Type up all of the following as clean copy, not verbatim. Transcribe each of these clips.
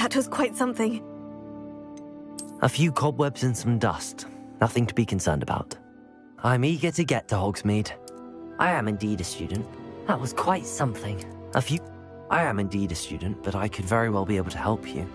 That was quite something. A few cobwebs and some dust. Nothing to be concerned about. I'm eager to get to Hogsmeade. I am indeed a student. That was quite something. I am indeed a student, but I could very well be able to help you.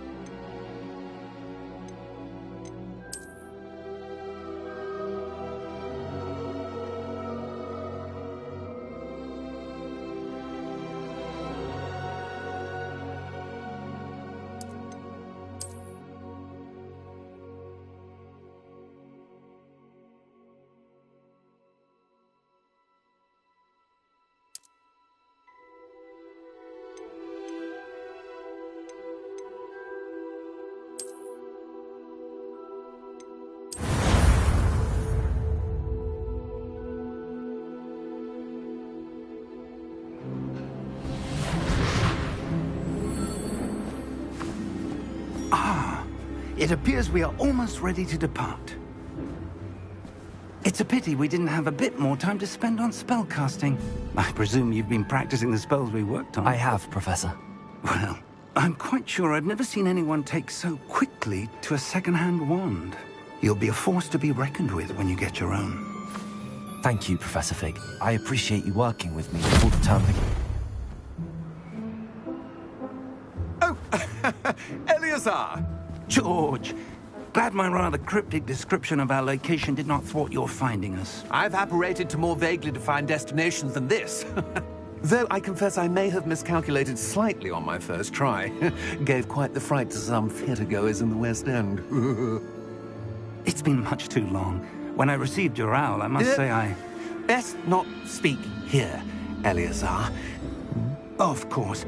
It appears we are almost ready to depart. It's a pity we didn't have a bit more time to spend on spellcasting. I presume you've been practicing the spells we worked on. I have, Professor. Well, I'm quite sure I've never seen anyone take so quickly to a second-hand wand. You'll be a force to be reckoned with when you get your own. Thank you, Professor Fig. I appreciate you working with me before the term begins. Oh, Eleazar! George, glad my rather cryptic description of our location did not thwart your finding us. I've apparated to more vaguely defined destinations than this. Though I confess I may have miscalculated slightly on my first try. Gave quite the fright to some theatre-goers in the West End. It's been much too long. When I received your owl, I must say I... Best not speak here, Eleazar. Of course.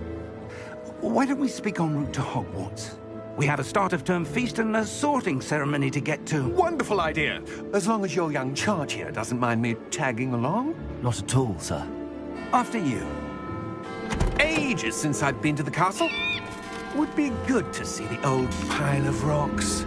Why don't we speak en route to Hogwarts? We have a start-of-term feast and a sorting ceremony to get to. Wonderful idea! As long as your young charge here doesn't mind me tagging along. Not at all, sir. After you. Ages since I've been to the castle. Would be good to see the old pile of rocks.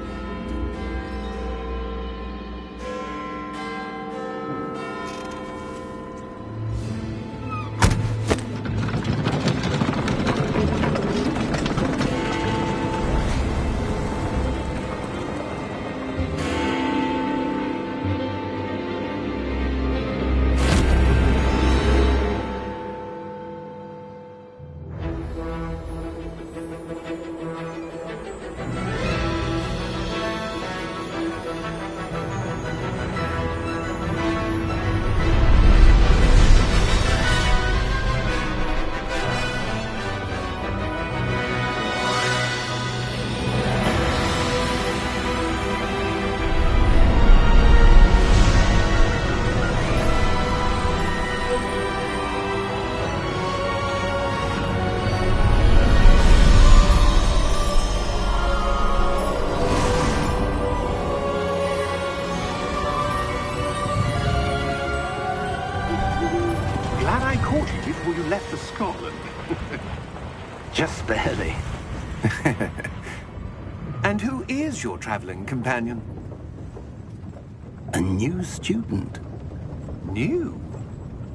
Before you left for Scotland. Just barely. And who is your traveling companion? A new student. New?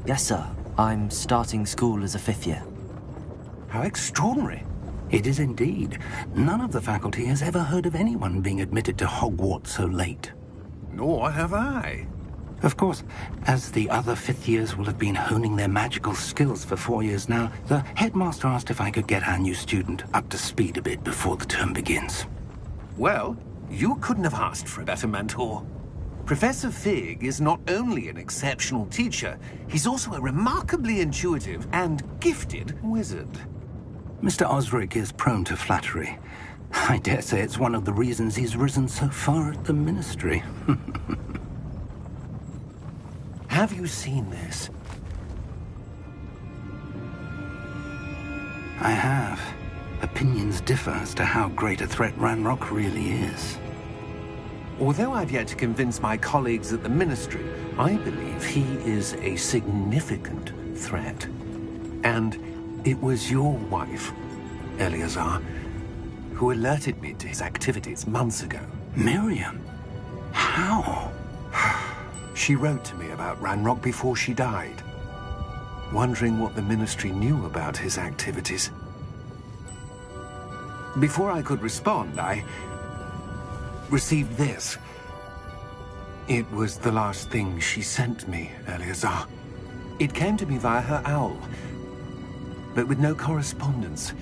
Yes, sir. I'm starting school as a 5th year. How extraordinary. It is indeed. None of the faculty has ever heard of anyone being admitted to Hogwarts so late. Nor have I. Of course, as the other 5th years will have been honing their magical skills for 4 years now, the headmaster asked if I could get our new student up to speed a bit before the term begins. Well, you couldn't have asked for a better mentor. Professor Fig is not only an exceptional teacher, he's also a remarkably intuitive and gifted wizard. Mr. Osric is prone to flattery. I dare say it's one of the reasons he's risen so far at the Ministry. Have you seen this? I have. Opinions differ as to how great a threat Ranrock really is. Although I've yet to convince my colleagues at the Ministry, I believe he is a significant threat. And it was your wife, Eleazar, who alerted me to his activities months ago. Miriam? How? She wrote to me about Ranrock before she died, wondering what the Ministry knew about his activities. Before I could respond, I received this. It was the last thing she sent me, Eleazar. It came to me via her owl, but with no correspondence.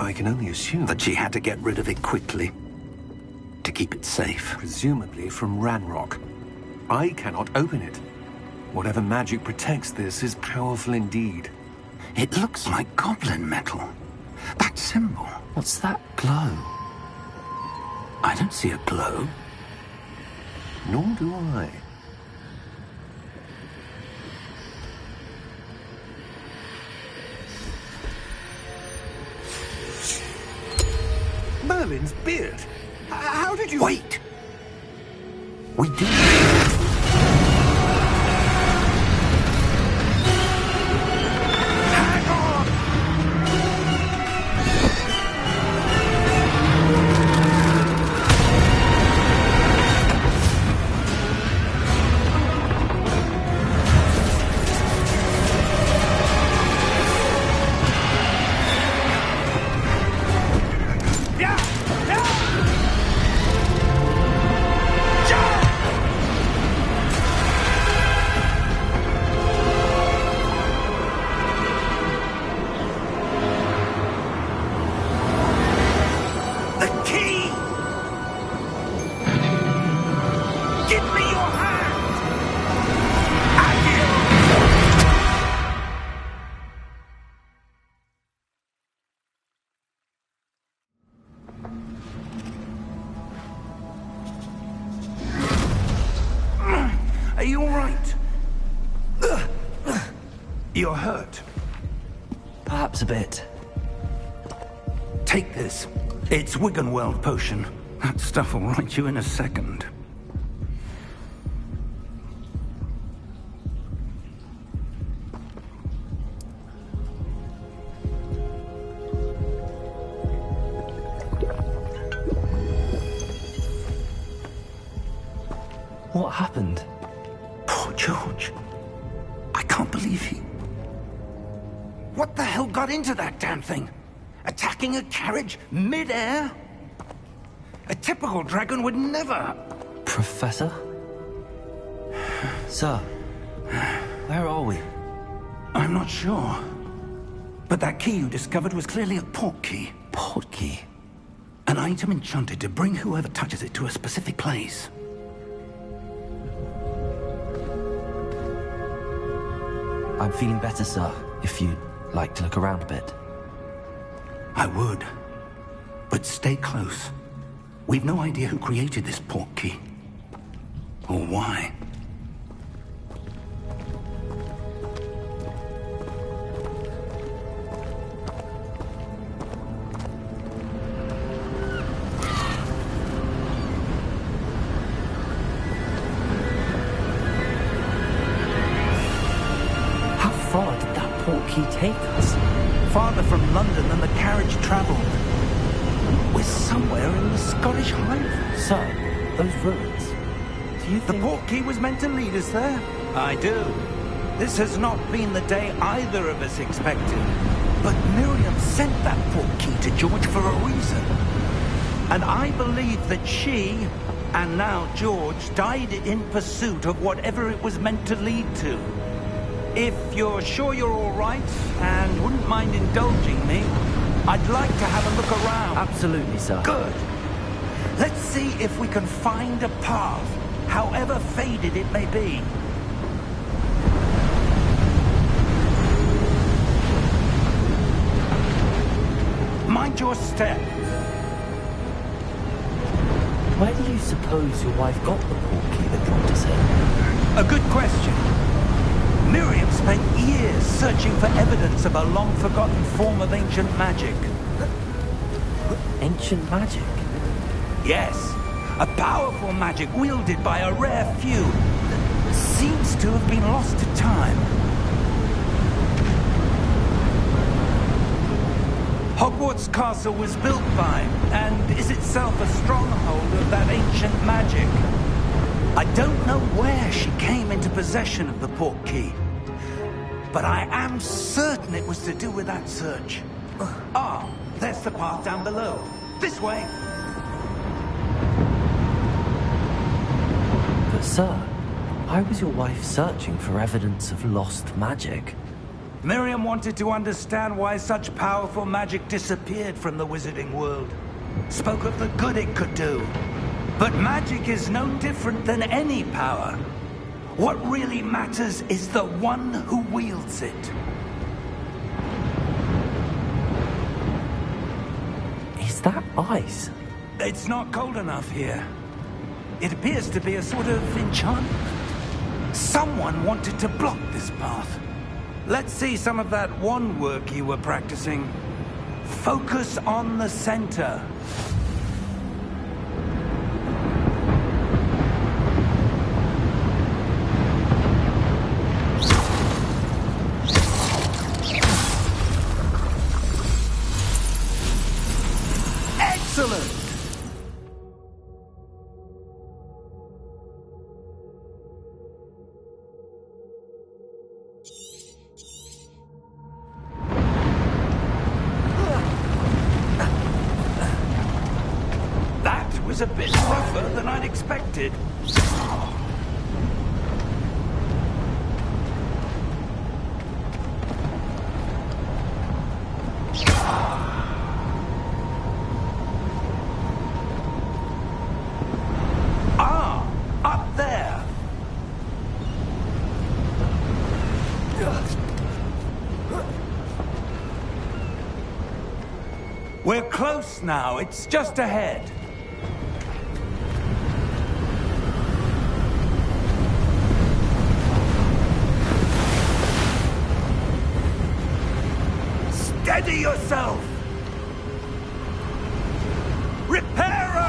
I can only assume That she had to get rid of it quickly to keep it safe. presumably from Ranrock. I cannot open it. Whatever magic protects this is powerful indeed. It looks like goblin metal. That symbol. What's that glow? I don't see a glow. Nor do I. Merlin's beard. How did you... Wait! We do. Hang on! The key! Give me your hand! Are you all right? You're hurt. Perhaps a bit. Take this. It's Wiggenweld potion. That stuff will right you in a second. What happened? Poor George. I can't believe he... What the hell got into that damn thing? Attacking a carriage mid-air? A typical dragon would never... Professor? Sir, where are we? I'm not sure. But that key you discovered was clearly a port key. Port key? An item enchanted to bring whoever touches it to a specific place. I'm feeling better, sir, if you'd like to look around a bit. I would. But stay close. We've no idea who created this port key. Or why. How far did that port key take us? Farther from London than the carriage traveled. We're somewhere in the Scottish Highlands. Sir, those ruins. Do you The think... port key was meant to lead us there? I do. This has not been the day either of us expected. But Miriam sent that port key to George for a reason. And I believe that she, and now George, died in pursuit of whatever it was meant to lead to. If you're sure you're all right, and wouldn't mind indulging me, I'd like to have a look around. Absolutely, sir. Good. Let's see if we can find a path, however faded it may be. Mind your step. Where do you suppose your wife got the port key that dropped us in? A good question. Miriam spent years searching for evidence of a long-forgotten form of ancient magic. Ancient magic? Yes, a powerful magic wielded by a rare few that seems to have been lost to time. Hogwarts Castle was built by, and is itself a stronghold of that ancient magic. I don't know where she came into possession of the port key, but I am certain it was to do with that search. Ah, there's the path down below. This way! But sir, why was your wife searching for evidence of lost magic? Miriam wanted to understand why such powerful magic disappeared from the wizarding world. Spoke of the good it could do. But magic is no different than any power. What really matters is the one who wields it. Is that ice? It's not cold enough here. It appears to be a sort of enchantment. Someone wanted to block this path. Let's see some of that wand work you were practicing. Focus on the center. Excellent! That was a bit rougher than I'd expected. Ah, up there. We're close now. It's just ahead. Steady yourself! Reparo!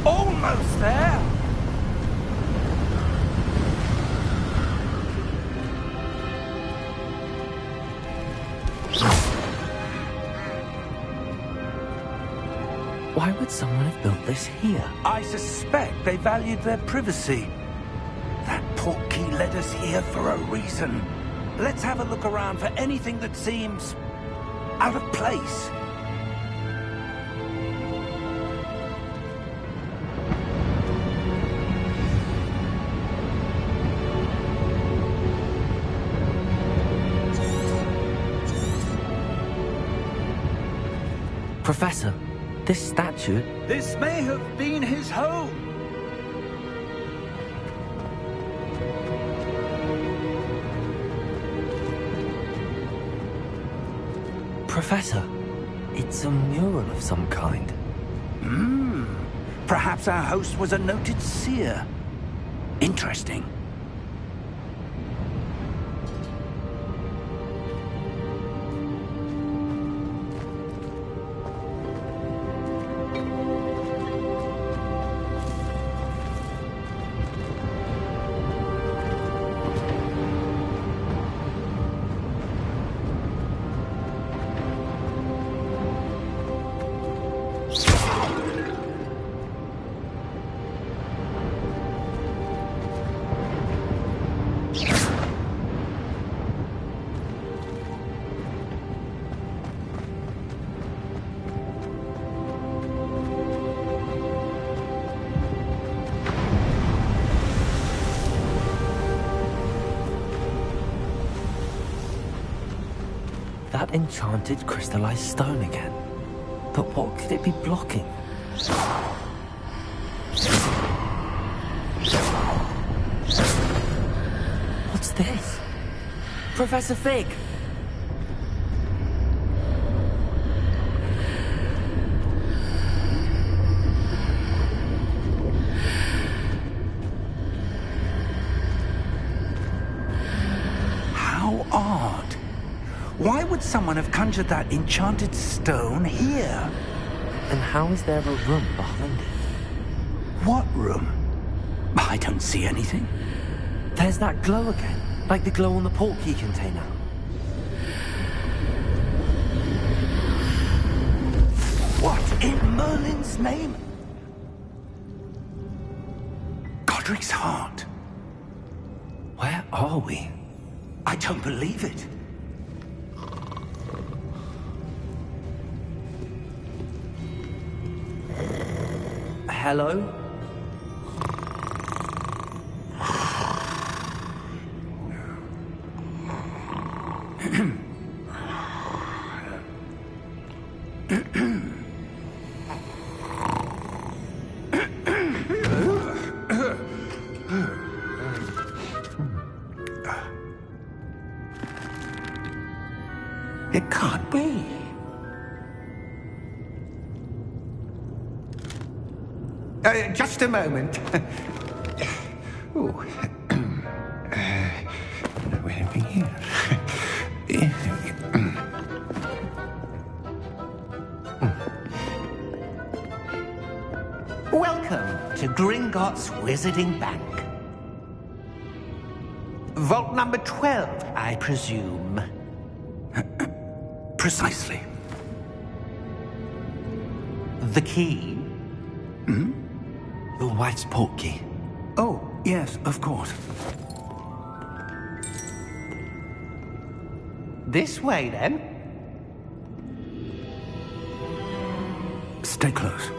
Almost there! Why would someone have built this here? I suspect they valued their privacy. That portkey led us here for a reason. Let's have a look around for anything that seems out of place. Professor, this statue... This may have been his home. Professor, it's a mural of some kind. Perhaps our host was a noted seer. Interesting. That enchanted crystallized stone again. But what could it be blocking? What's this? Professor Fig! How odd. Why would someone have conjured that enchanted stone here? And how is there a room behind it? What room? I don't see anything. There's that glow again, like the glow on the portkey container. In Merlin's name? Godric's heart. Where are we? I don't believe it. Hello? It can't be. Just a moment. Oh. Where are we here? Welcome to Gringotts Wizarding Bank. Vault number 12, I presume. Precisely. The key? Your wife's portkey. Oh, yes, of course. This way, then. Stay close.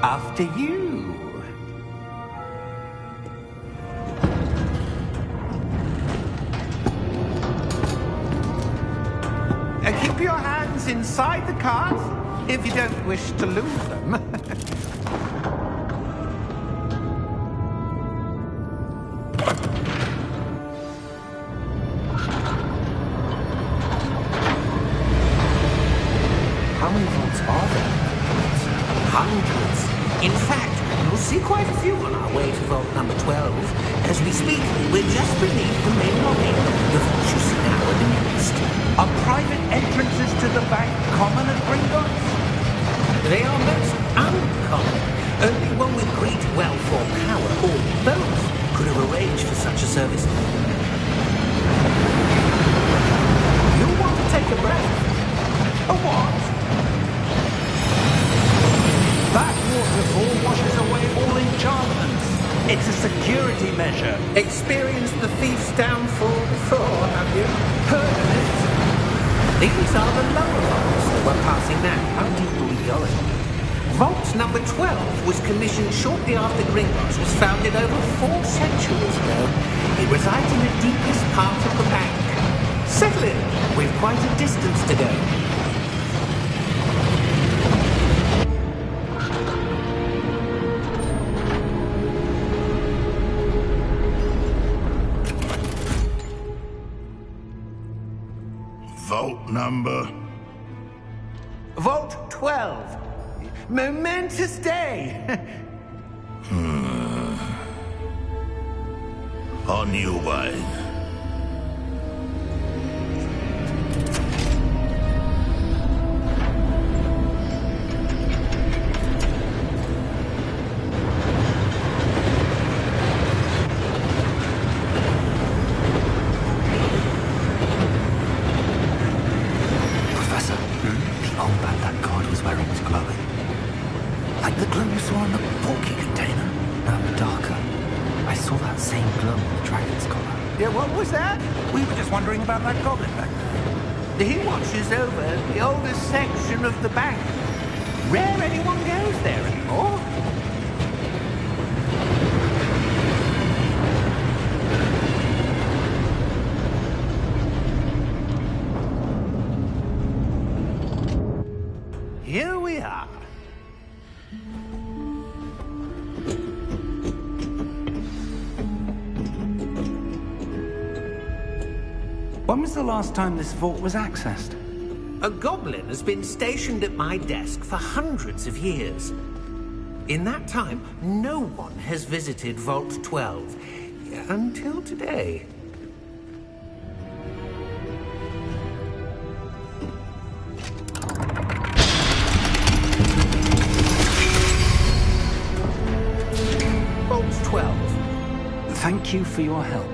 After you. Keep your hands inside the cart if you don't wish to lose them. How many vaults are there? Hundreds. In fact, you'll see quite a few on our way to vault number 12. As we speak, we're just beneath the main lobby. The vaults you see now are the newest. Are private entrances to the bank common at Gringotts? They are most uncommon. Only one with great wealth or power, or both, could have arranged for such a service. You'll want to take a breath. A what? That waterfall washes away all enchantments. It's a security measure. Experienced the thief's downfall before, have you? Heard of it? These are the lower vaults that we're passing now. How deep are we going? Vault number 12 was commissioned shortly after Gringotts was founded over 4 centuries ago. It resides in the deepest part of the bank. Settle in. We've quite a distance to go. Vault number? Vault 12. Momentous day. On you, wine. Professor, the old band that god was wearing was glowing. Like the glow you saw on the portkey container. No, darker. I saw that same glow on the dragon's collar. Yeah, what was that? We were just wondering about that goblin back there. He watches over the oldest section of the bank. Rare anyone goes there anymore. Here we are. When was the last time this vault was accessed? A goblin has been stationed at my desk for hundreds of years. In that time, no one has visited Vault 12 until today. Vault 12. Thank you for your help.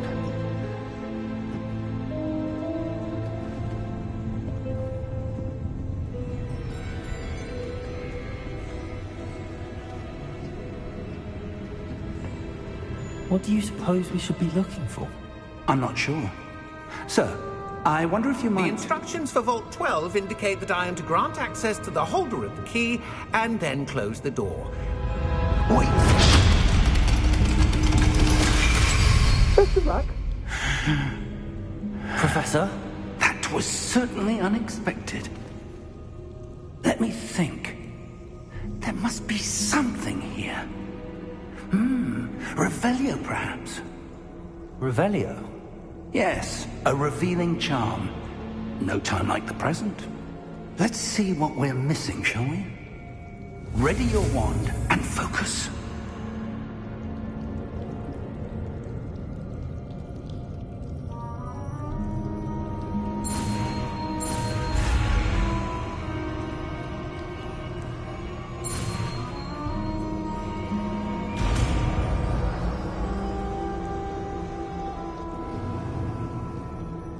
What do you suppose we should be looking for? I'm not sure. Sir, I wonder if you The might... instructions for Vault 12 indicate that I am to grant access to the holder of the key and then close the door. Wait! Mr. Ruck? Professor? That was certainly unexpected. Let me think. There must be something here. Revelio, perhaps? Revelio? Yes, a revealing charm. No time like the present. Let's see what we're missing, shall we? Ready your wand and focus.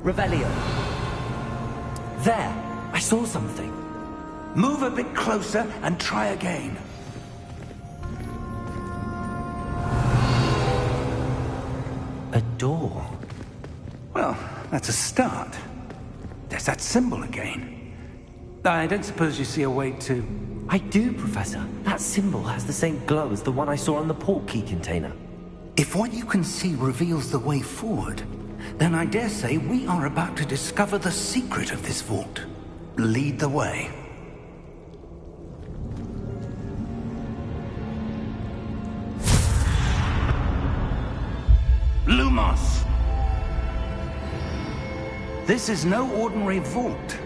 Revelio. There! I saw something. Move a bit closer and try again. A door. Well, that's a start. There's that symbol again. I don't suppose you see a way to... I do, Professor. That symbol has the same glow as the one I saw on the port key container. If what you can see reveals the way forward, then I dare say we are about to discover the secret of this vault. Lead the way. Lumos! This is no ordinary vault.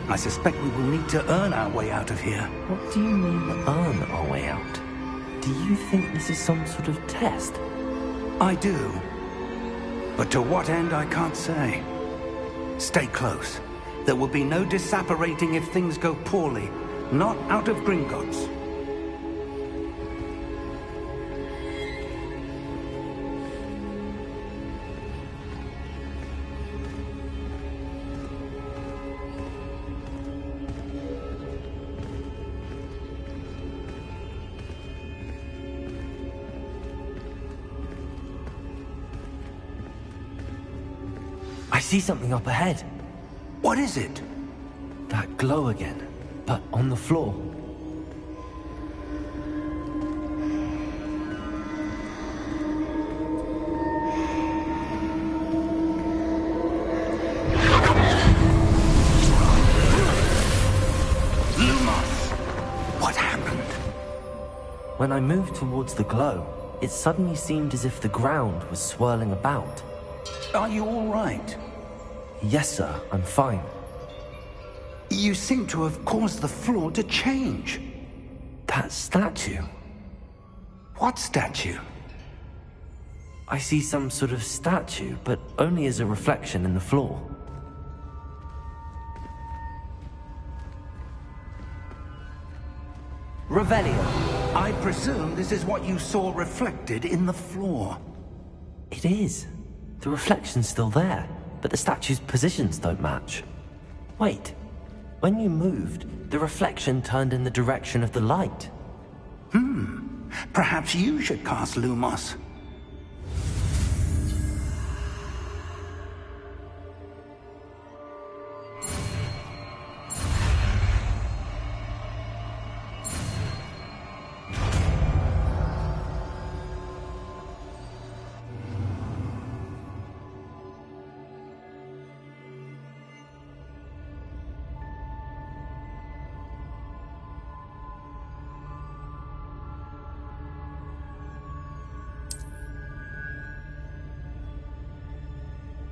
I suspect we will need to earn our way out of here. What do you mean, earn our way out? Do you think this is some sort of test? I do. But to what end, I can't say. Stay close. There will be no disapparating if things go poorly. Not out of Gringotts. I see something up ahead. What is it? That glow again, but on the floor. Lumos! What happened? When I moved towards the glow, it suddenly seemed as if the ground was swirling about. Are you all right? Yes, sir, I'm fine. You seem to have caused the floor to change. That statue. What statue? I see some sort of statue, but only as a reflection in the floor. Revelio. I presume this is what you saw reflected in the floor. It is. The reflection's still there, but the statue's positions don't match. Wait. When you moved, the reflection turned in the direction of the light. Perhaps you should cast Lumos.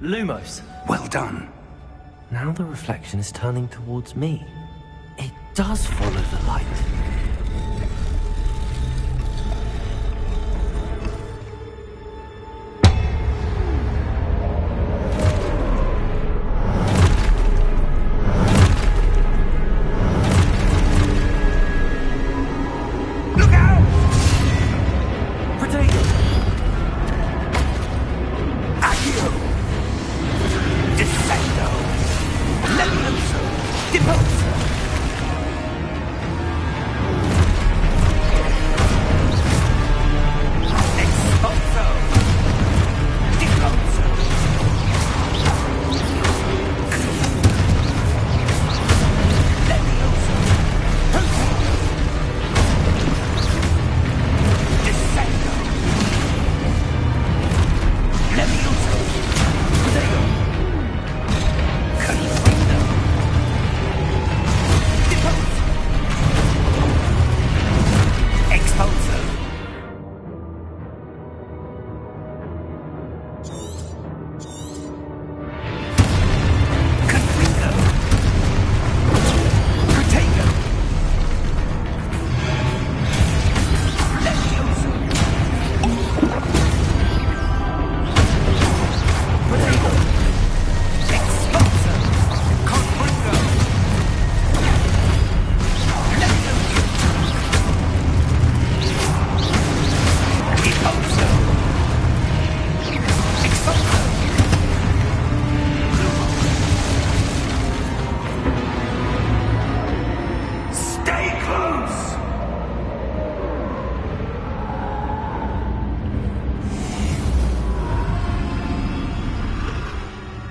Lumos. Well done. Now the reflection is turning towards me. It does follow the light. Look out! Potato!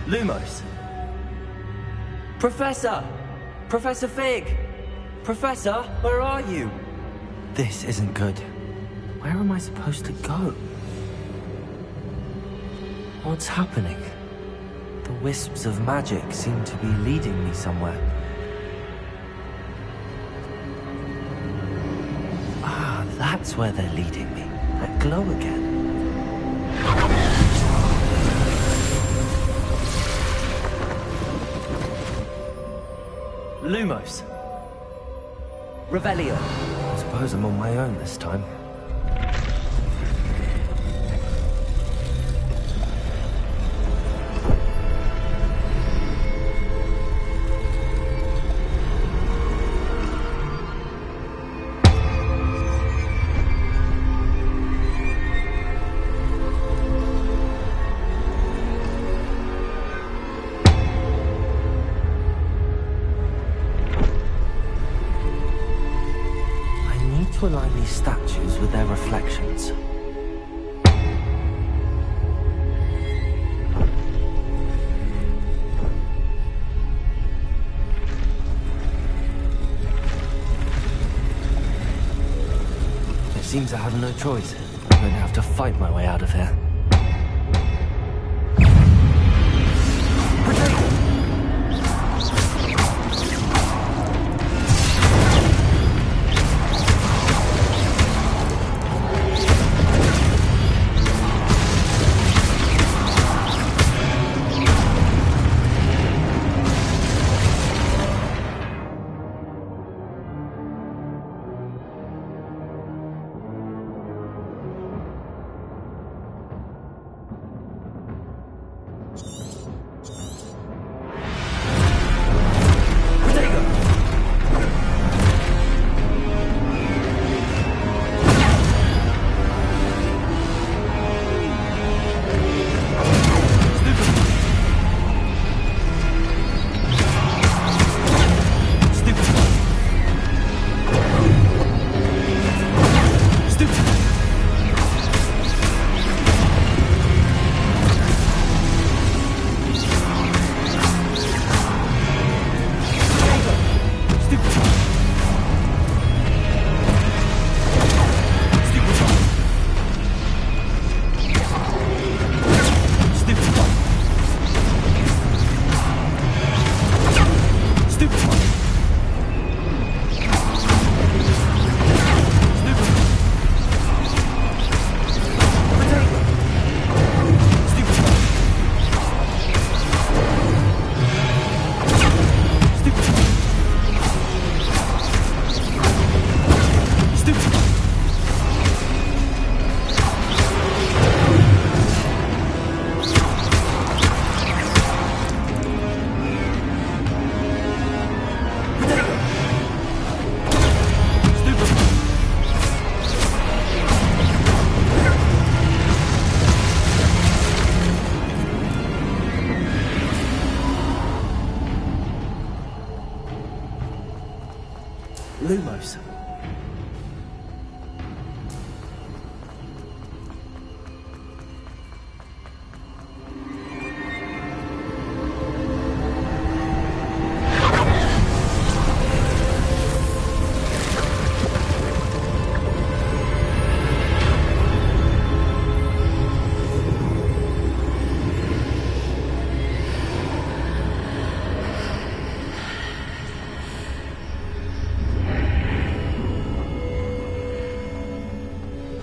Lumos. Professor! Professor Fig! Professor, where are you? This isn't good. Where am I supposed to go? What's happening? The wisps of magic seem to be leading me somewhere. Ah, that's where they're leading me. That glow again. Lumos. Revelio. I suppose I'm on my own this time. To align these statues with their reflections. It seems I have no choice. I'm going to have to fight my way out of here. Lumos.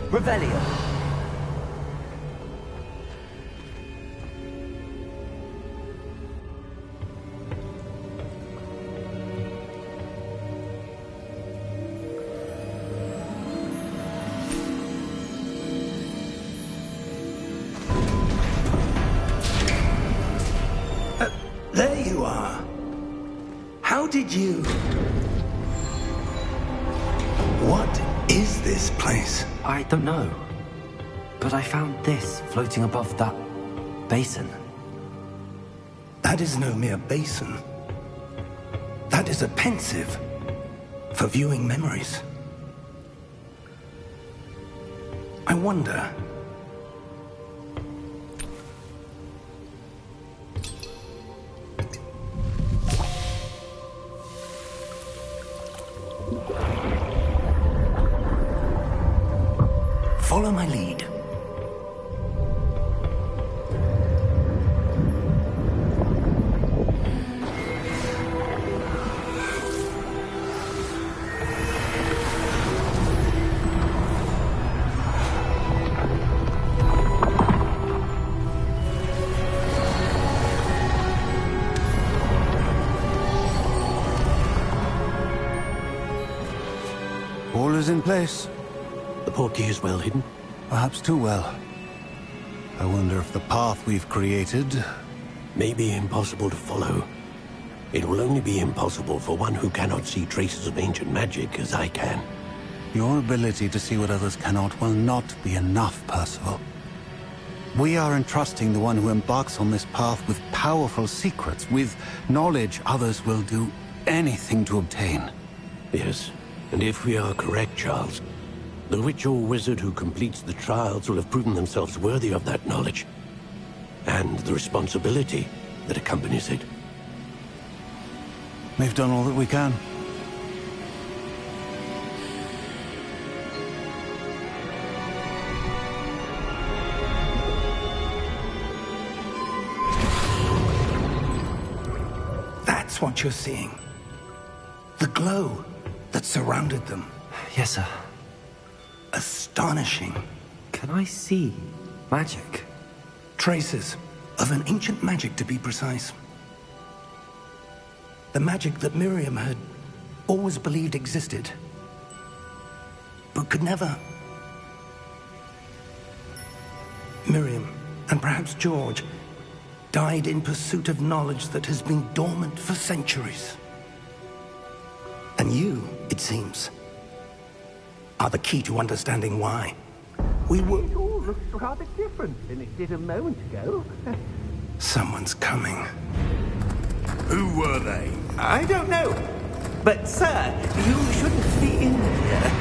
Revelio. There you are. How did you... What is this place? I don't know. But I found this floating above that basin. That is no mere basin. That is a pensive for viewing memories. I wonder... Follow my lead. All is in place. The portkey is well hidden? Perhaps too well. I wonder if the path we've created... May be impossible to follow. It will only be impossible for one who cannot see traces of ancient magic as I can. Your ability to see what others cannot will not be enough, Percival. We are entrusting the one who embarks on this path with powerful secrets, with knowledge others will do anything to obtain. Yes, and if we are correct, Charles, the witch or wizard who completes the trials will have proven themselves worthy of that knowledge, and the responsibility that accompanies it. We've done all that we can. That's what you're seeing. The glow that surrounded them. Yes, sir. Astonishing. Can I see magic? Traces of an ancient magic, to be precise. The magic that Miriam had always believed existed, but could never. Miriam, and perhaps George, died in pursuit of knowledge that has been dormant for centuries. And you, it seems, are the key to understanding why. We were... It all looks rather different than it did a moment ago. Someone's coming. Who were they? I don't know. But, sir, you shouldn't be in here.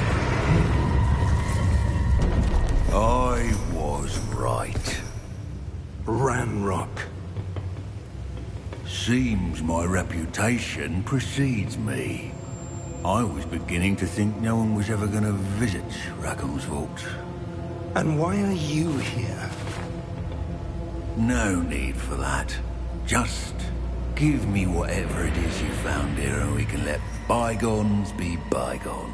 I was right. Ranrock. Seems my reputation precedes me. I was beginning to think no one was ever going to visit Rackham's vault. And why are you here? No need for that. Just give me whatever it is you found here and we can let bygones be bygones.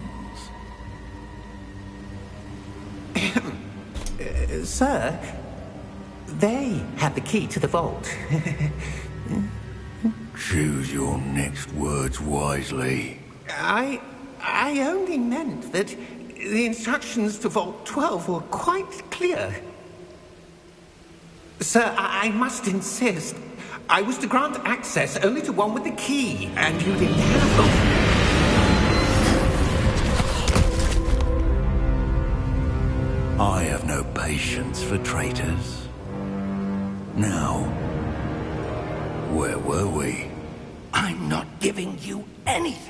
Sir, they had the key to the vault. Choose your next words wisely. I only meant that the instructions to Vault 12 were quite clear. Sir, I must insist. I was to grant access only to one with the key, and you didn't have them. I have no patience for traitors. Now, where were we? I'm not giving you anything.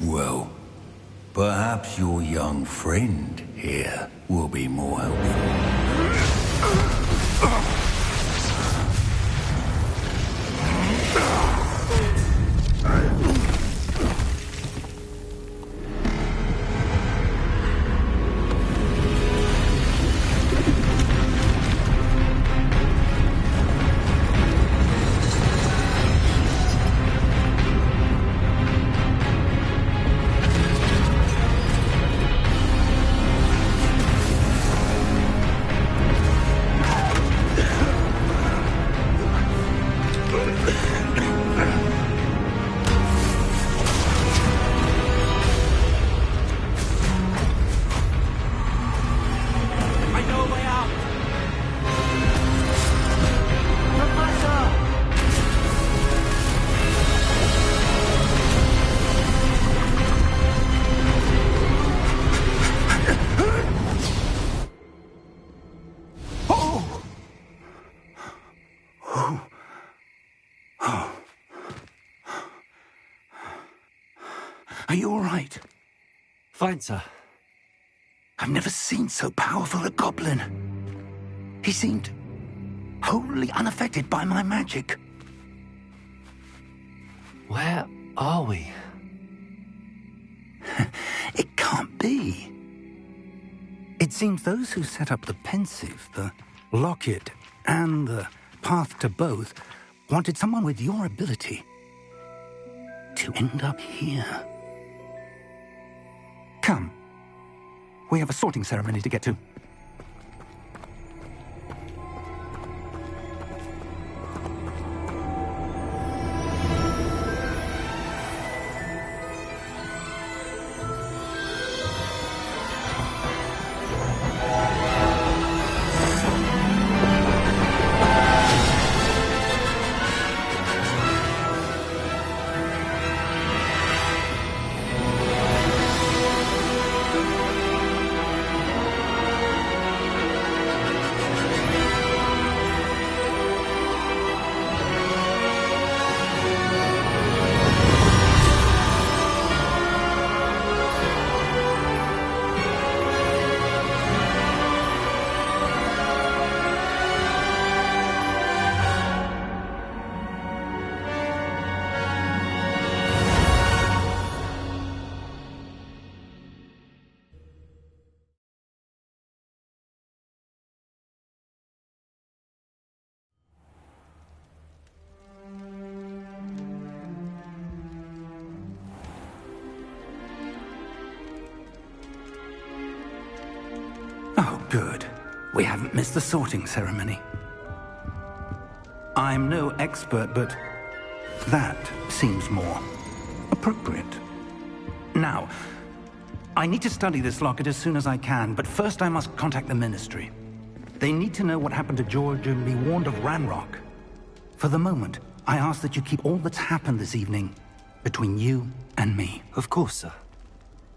Well, perhaps your young friend here will be more helpful. Are you all right? Fine, sir. I've never seen so powerful a goblin. He seemed wholly unaffected by my magic. Where are we? It can't be. It seems those who set up the pensive, the locket, and the path to both wanted someone with your ability to end up here. Come. We have a sorting ceremony to get to. Oh, good. We haven't missed the sorting ceremony. I'm no expert, but that seems more appropriate. Now, I need to study this locket as soon as I can, but first I must contact the Ministry. They need to know what happened to George and be warned of Ranrock. For the moment, I ask that you keep all that's happened this evening between you and me. Of course, sir.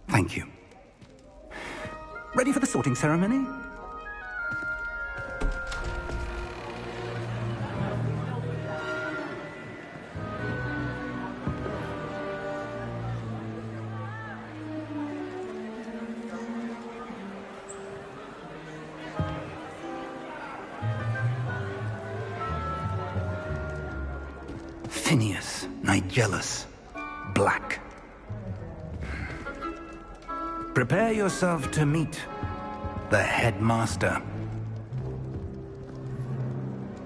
Thank you. Ready for the sorting ceremony? Phineas, Nigellus, Black. Prepare yourself to meet the headmaster.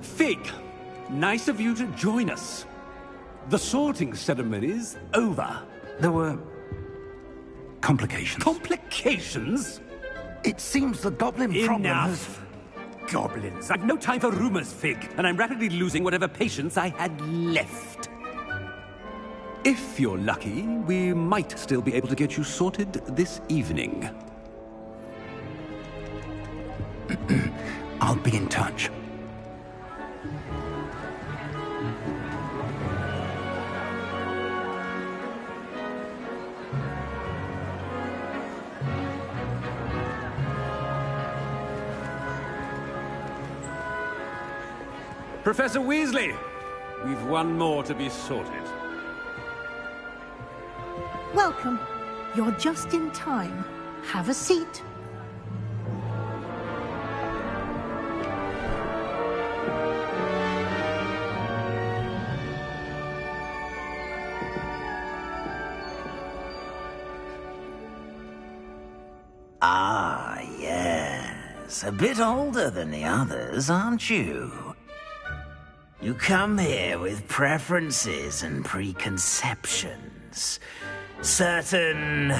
Fig, nice of you to join us. The sorting ceremony's over. There were complications. Complications? It seems the goblin problem has... Enough. Goblins. I've no time for rumors, Fig, and I'm rapidly losing whatever patience I had left. If you're lucky, we might still be able to get you sorted this evening. I'll be in touch. Professor Weasley, we've one more to be sorted. Welcome. You're just in time. Have a seat. Ah, yes. A bit older than the others, aren't you? You come here with preferences and preconceptions. Certain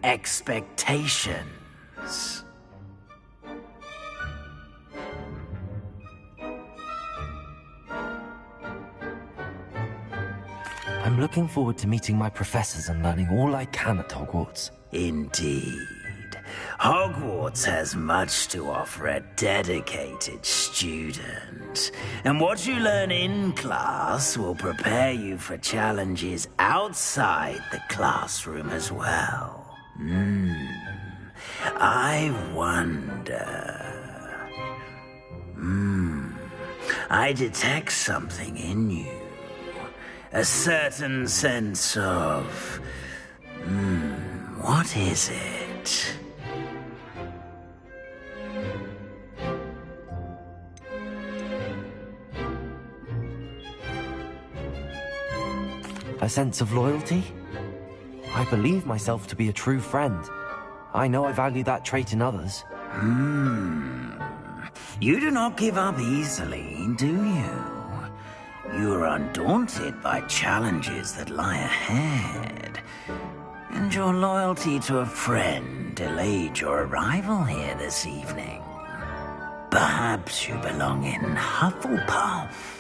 expectations. I'm looking forward to meeting my professors and learning all I can at Hogwarts. Indeed. Hogwarts has much to offer a dedicated student. And what you learn in class will prepare you for challenges outside the classroom as well. I wonder... I detect something in you. A certain sense of... what is it? A sense of loyalty? I believe myself to be a true friend. I know I value that trait in others. You do not give up easily, do you? You are undaunted by challenges that lie ahead. And your loyalty to a friend delayed your arrival here this evening. Perhaps you belong in Hufflepuff.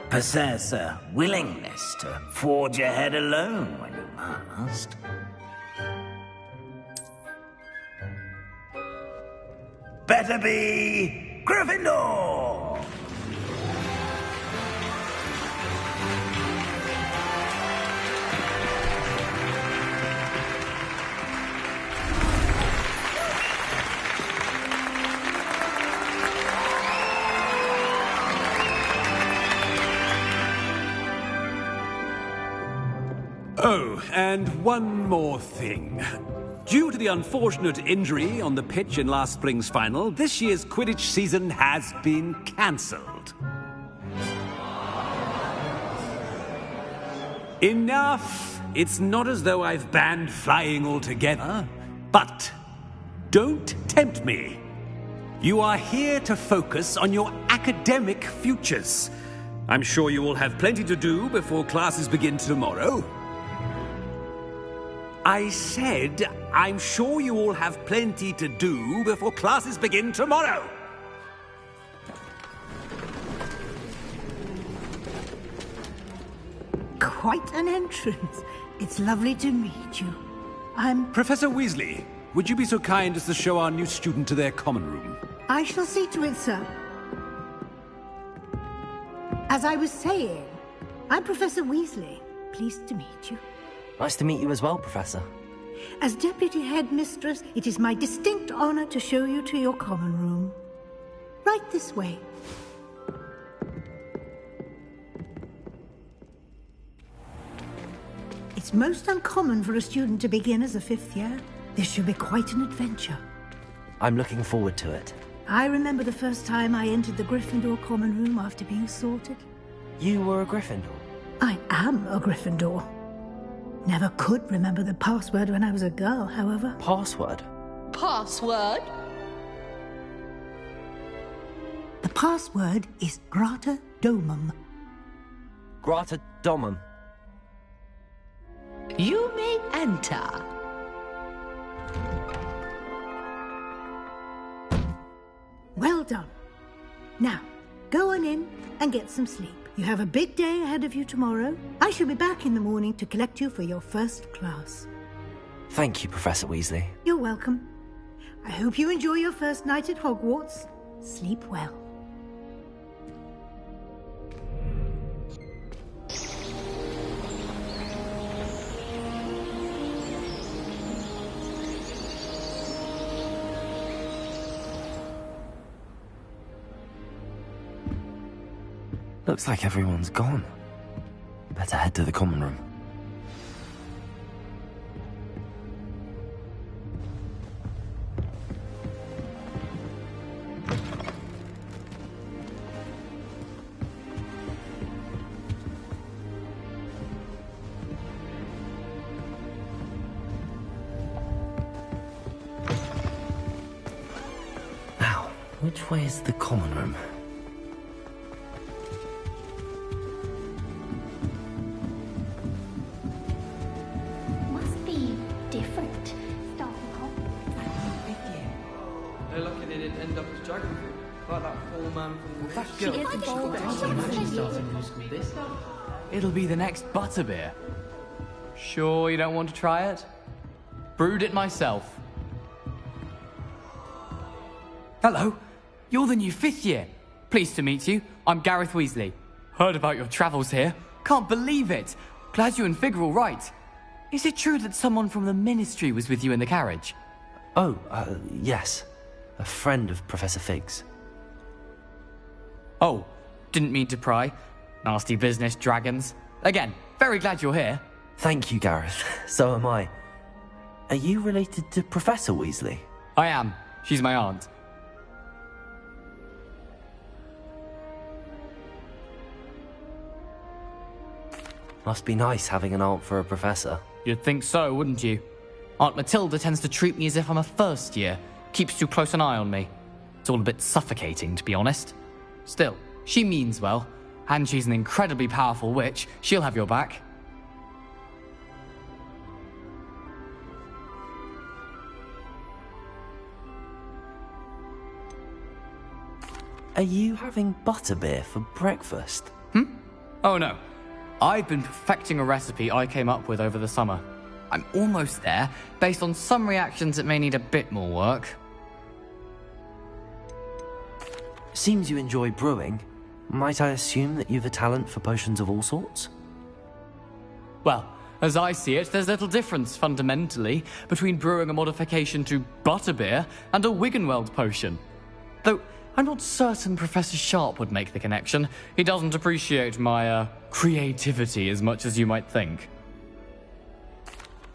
Possess a willingness to forge ahead alone when you must. Better be Gryffindor! Oh, and one more thing. Due to the unfortunate injury on the pitch in last spring's final, this year's Quidditch season has been cancelled. Enough! It's not as though I've banned flying altogether, but don't tempt me. You are here to focus on your academic futures. I'm sure you will have plenty to do before classes begin tomorrow. I said, I'm sure you all have plenty to do before classes begin tomorrow. Quite an entrance. It's lovely to meet you. I'm... Professor Weasley, would you be so kind as to show our new student to their common room? I shall see to it, sir. As I was saying, I'm Professor Weasley. Pleased to meet you. Nice to meet you as well, Professor. As Deputy Headmistress, it is my distinct honor to show you to your common room. Right this way. It's most uncommon for a student to begin as a fifth year. This should be quite an adventure. I'm looking forward to it. I remember the first time I entered the Gryffindor common room after being sorted. You were a Gryffindor? I am a Gryffindor. Never could remember the password when I was a girl, however. Password? Password? The password is Grata Domum. Grata Domum. You may enter. Well done. Now, go on in and get some sleep. You have a big day ahead of you tomorrow. I shall be back in the morning to collect you for your first class. Thank you, Professor Weasley. You're welcome. I hope you enjoy your first night at Hogwarts. Sleep well. Looks like everyone's gone. Better head to the common room. Now, which way is the common room? It'll be the next butterbeer. Sure you don't want to try it? Brewed it myself. Hello, you're the new 5th year. Pleased to meet you. I'm Gareth Weasley. Heard about your travels here. Can't believe it. Glad you and Fig are all right. Is it true that someone from the Ministry was with you in the carriage? Oh, yes. A friend of Professor Fig's. Oh, didn't mean to pry. Nasty business, dragons. Again, very glad you're here. Thank you, Gareth. So am I. Are you related to Professor Weasley? I am. She's my aunt. Must be nice having an aunt for a professor. You'd think so, wouldn't you? Aunt Matilda tends to treat me as if I'm a first year. Keeps too close an eye on me. It's all a bit suffocating, to be honest. Still, she means well. And she's an incredibly powerful witch. She'll have your back. Are you having butterbeer for breakfast? Oh no. I've been perfecting a recipe I came up with over the summer. I'm almost there, based on some reactions that may need a bit more work. Seems you enjoy brewing. Might I assume that you've a talent for potions of all sorts? Well, as I see it, there's little difference, fundamentally, between brewing a modification to butterbeer and a Wiggenweld potion. Though, I'm not certain Professor Sharp would make the connection. He doesn't appreciate my, creativity as much as you might think.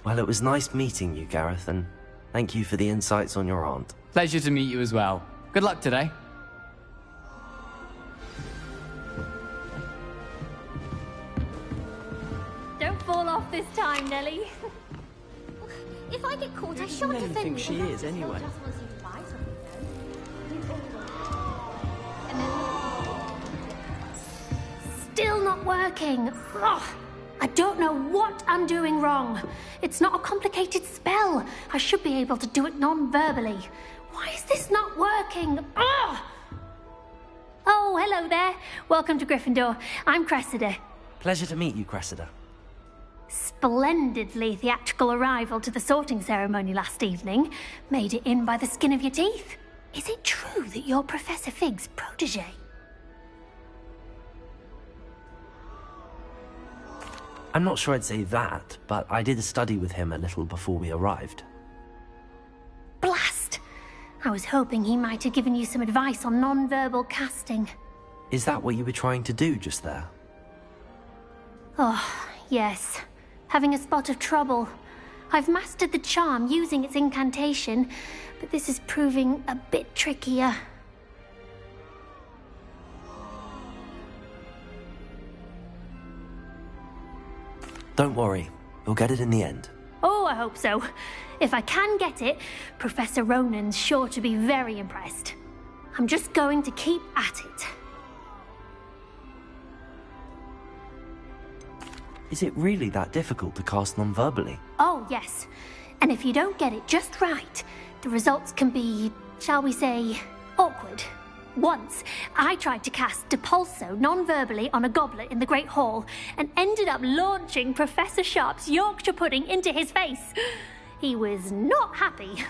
Well, it was nice meeting you, Gareth, and thank you for the insights on your aunt. Pleasure to meet you as well. Good luck today. Don't fall off this time, Nellie. If I get caught, I shan't defend you. Think she is, anyway. Still not working. Ugh. I don't know what I'm doing wrong. It's not a complicated spell. I should be able to do it non-verbally. Why is this not working? Ugh. Oh, hello there. Welcome to Gryffindor. I'm Cressida. Pleasure to meet you, Cressida. Splendidly theatrical arrival to the sorting ceremony last evening. Made it in by the skin of your teeth. Is it true that you're Professor Fig's protege? I'm not sure I'd say that, but I did study with him a little before we arrived. Blast! I was hoping he might have given you some advice on non-verbal casting. Is that what you were trying to do just there? Oh, yes. Having a spot of trouble. I've mastered the charm using its incantation, but this is proving a bit trickier. Don't worry, we'll get it in the end. Oh, I hope so. If I can get it, Professor Ronan's sure to be very impressed. I'm just going to keep at it. Is it really that difficult to cast non-verbally? Oh, yes. And if you don't get it just right, the results can be, shall we say, awkward. Once, I tried to cast Depulso non-verbally on a goblet in the Great Hall and ended up launching Professor Sharp's Yorkshire pudding into his face. He was not happy.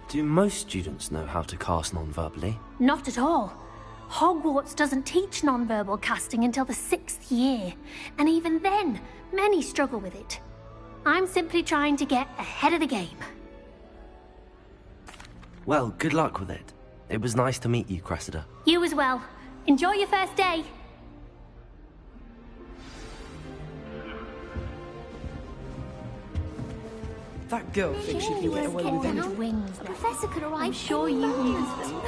Do most students know how to cast non-verbally? Not at all. Hogwarts doesn't teach nonverbal casting until the 6th year, and even then, many struggle with it. I'm simply trying to get ahead of the game. Well, good luck with it. It was nice to meet you, Cressida. You as well. Enjoy your first day. That girl thinks she can get away with anything. Wings. A professor could arrive. I'm sure you use them.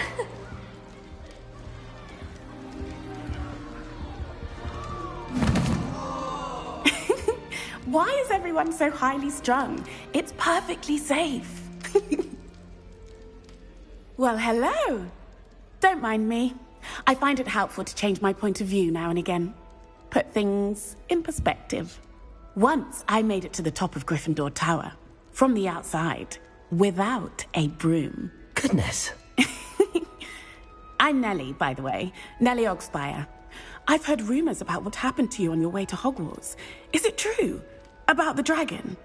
Why is everyone so highly strung? It's perfectly safe. Well, hello. Don't mind me. I find it helpful to change my point of view now and again. Put things in perspective. Once I made it to the top of Gryffindor Tower, from the outside, without a broom. Goodness. I'm Nellie, by the way. Nellie Ogspire. I've heard rumors about what happened to you on your way to Hogwarts. Is it true? About the dragon?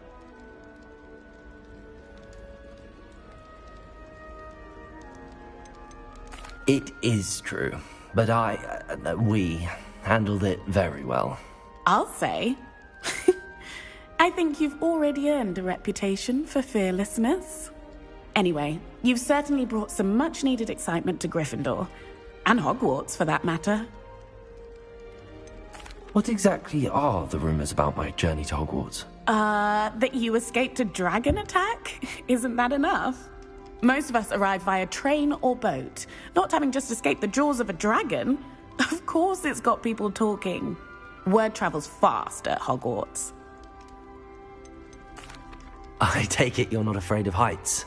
It is true, but we handled it very well. I'll say. I think you've already earned a reputation for fearlessness. Anyway, you've certainly brought some much-needed excitement to Gryffindor. And Hogwarts, for that matter. What exactly are the rumors about my journey to Hogwarts? That you escaped a dragon attack? Isn't that enough? Most of us arrive via train or boat, not having just escaped the jaws of a dragon. Of course it's got people talking. Word travels fast at Hogwarts. I take it you're not afraid of heights?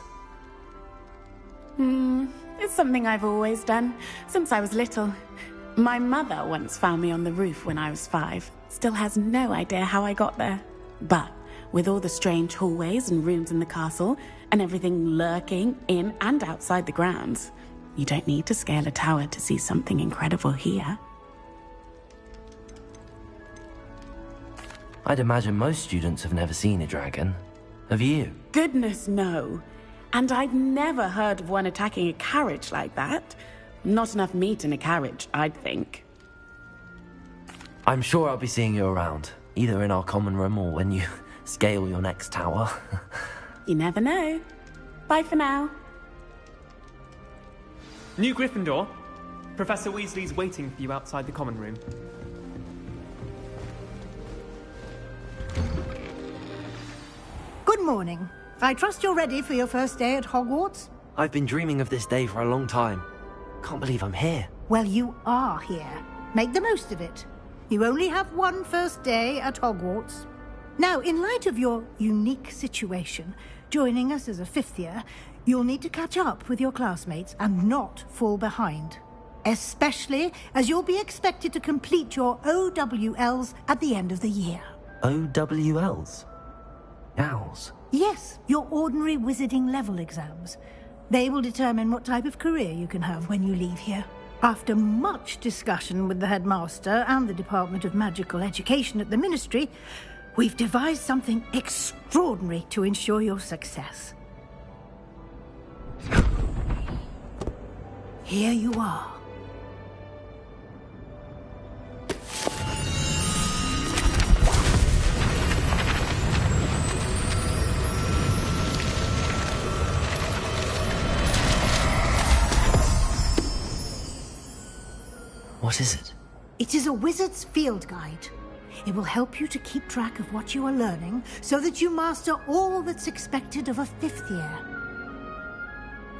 It's something I've always done, since I was little. My mother once found me on the roof when I was 5. Still has no idea how I got there. But with all the strange hallways and rooms in the castle, and everything lurking in and outside the grounds, you don't need to scale a tower to see something incredible here. I'd imagine most students have never seen a dragon. Have you? Goodness, no. And I'd never heard of one attacking a carriage like that. Not enough meat in a carriage, I'd think. I'm sure I'll be seeing you around, either in our common room or when you scale your next tower. You never know. Bye for now. New Gryffindor. Professor Weasley's waiting for you outside the common room. Good morning. I trust you're ready for your first day at Hogwarts? I've been dreaming of this day for a long time. Can't believe I'm here. Well, you are here. Make the most of it. You only have one first day at Hogwarts. Now, in light of your unique situation, joining us as a 5th year, you'll need to catch up with your classmates and not fall behind. Especially as you'll be expected to complete your OWLs at the end of the year. OWLs? Owls? Yes, your ordinary wizarding level exams. They will determine what type of career you can have when you leave here. After much discussion with the headmaster and the Department of Magical Education at the Ministry, we've devised something extraordinary to ensure your success. Here you are. What is it? It is a wizard's field guide. It will help you to keep track of what you are learning so that you master all that's expected of a 5th year.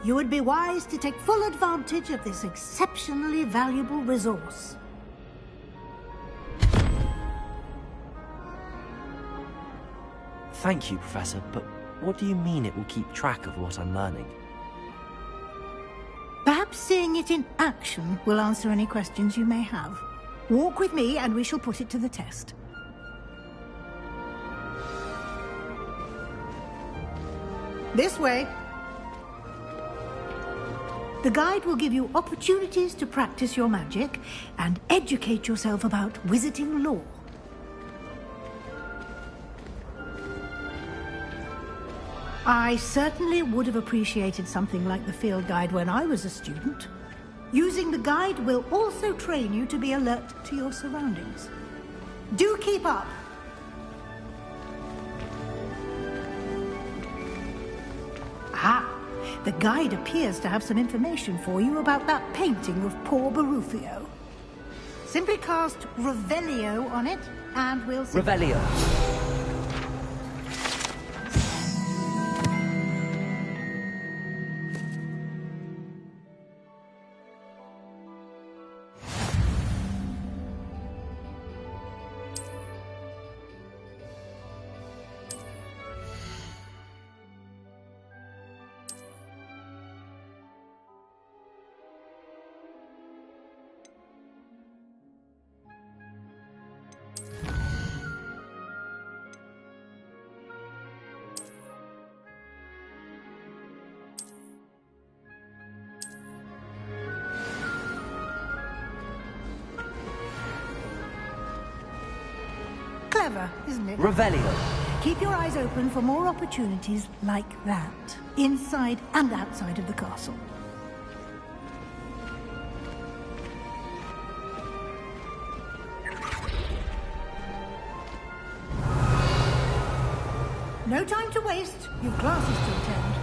You would be wise to take full advantage of this exceptionally valuable resource. Thank you, Professor, but what do you mean it will keep track of what I'm learning? Perhaps seeing it in action will answer any questions you may have. Walk with me and we shall put it to the test. This way. The guide will give you opportunities to practice your magic and educate yourself about wizarding lore. I certainly would have appreciated something like the field guide when I was a student. Using the guide will also train you to be alert to your surroundings. Do keep up! Ah, the guide appears to have some information for you about that painting of poor Barufio. Simply cast Revelio on it, and we'll see. Revelio. Clever, isn't it? Revelio. Keep your eyes open for more opportunities like that, inside and outside of the castle. No time to waste. You've classes to attend.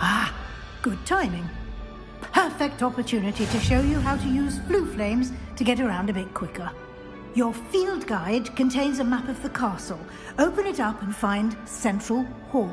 Ah, good timing. Perfect opportunity to show you how to use blue flames to get around a bit quicker. Your field guide contains a map of the castle. Open it up and find Central Hall.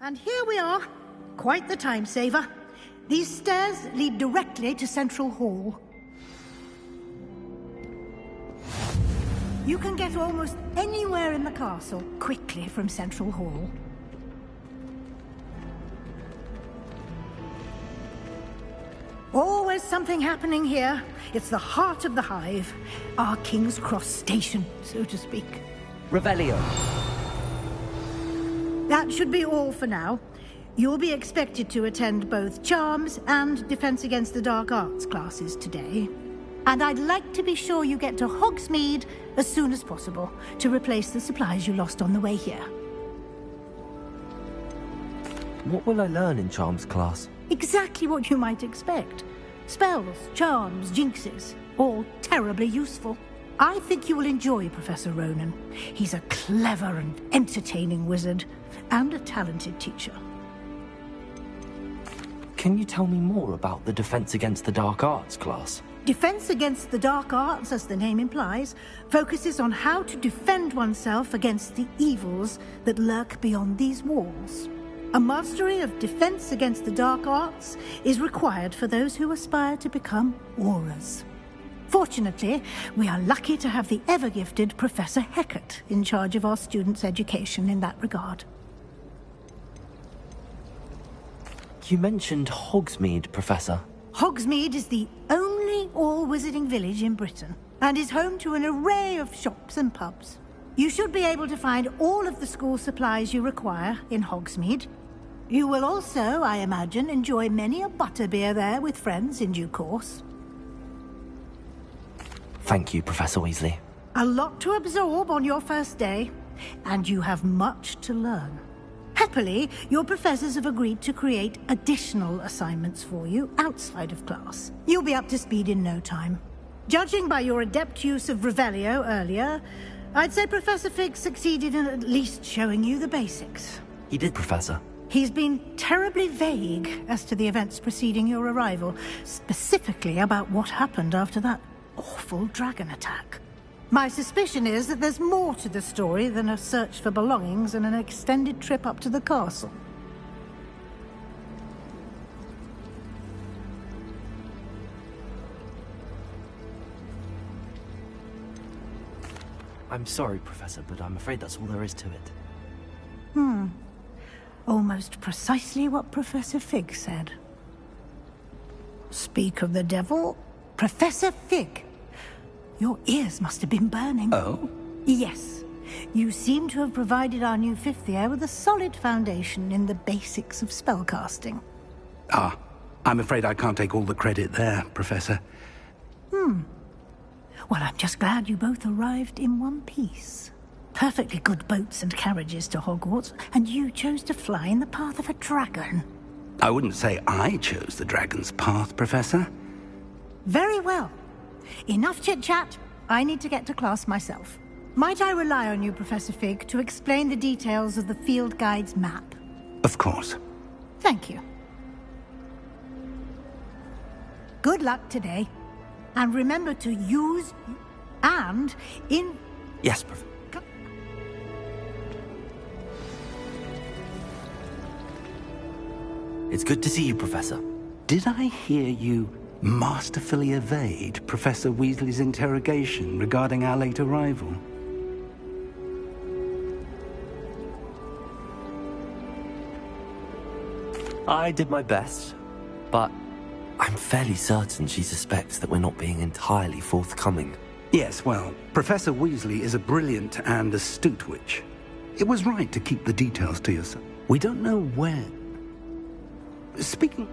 And here we are. Quite the time saver. These stairs lead directly to Central Hall. You can get almost anywhere in the castle quickly from Central Hall. Always something happening here. It's the heart of the hive. Our King's Cross station, so to speak. Revelio. That should be all for now. You'll be expected to attend both Charms and Defense Against the Dark Arts classes today. And I'd like to be sure you get to Hogsmeade as soon as possible to replace the supplies you lost on the way here. What will I learn in Charms class? Exactly what you might expect. Spells, charms, jinxes, all terribly useful. I think you will enjoy Professor Ronan. He's a clever and entertaining wizard, and a talented teacher. Can you tell me more about the Defense Against the Dark Arts class? Defense Against the Dark Arts, as the name implies, focuses on how to defend oneself against the evils that lurk beyond these walls. A mastery of Defense Against the Dark Arts is required for those who aspire to become Aurors. Fortunately, we are lucky to have the ever-gifted Professor Hecat in charge of our students' education in that regard. You mentioned Hogsmeade, Professor. Hogsmeade is the only all-wizarding village in Britain, and is home to an array of shops and pubs. You should be able to find all of the school supplies you require in Hogsmeade. You will also, I imagine, enjoy many a butterbeer there with friends in due course. Thank you, Professor Weasley. A lot to absorb on your first day, and you have much to learn. Happily, your professors have agreed to create additional assignments for you outside of class. You'll be up to speed in no time. Judging by your adept use of Revelio earlier, I'd say Professor Fig succeeded in at least showing you the basics. He did, Professor. He's been terribly vague as to the events preceding your arrival, specifically about what happened after that awful dragon attack. My suspicion is that there's more to the story than a search for belongings and an extended trip up to the castle. I'm sorry, Professor, but I'm afraid that's all there is to it. Almost precisely what Professor Fig said. Speak of the devil, Professor Fig. Your ears must have been burning. Oh? Yes. You seem to have provided our new fifth year with a solid foundation in the basics of spellcasting. Ah, I'm afraid I can't take all the credit there, Professor. Well, I'm just glad you both arrived in one piece. Perfectly good boats and carriages to Hogwarts, and you chose to fly in the path of a dragon. I wouldn't say I chose the dragon's path, Professor. Very well. Enough chit-chat. I need to get to class myself. Might I rely on you, Professor Fig, to explain the details of the field guide's map? Of course. Thank you. Good luck today. And remember to use and in... Yes, Professor. It's good to see you, Professor. Did I hear you masterfully evade Professor Weasley's interrogation regarding our late arrival? I did my best, but I'm fairly certain she suspects that we're not being entirely forthcoming. Yes, well, Professor Weasley is a brilliant and astute witch. It was right to keep the details to yourself. We don't know when. Speaking...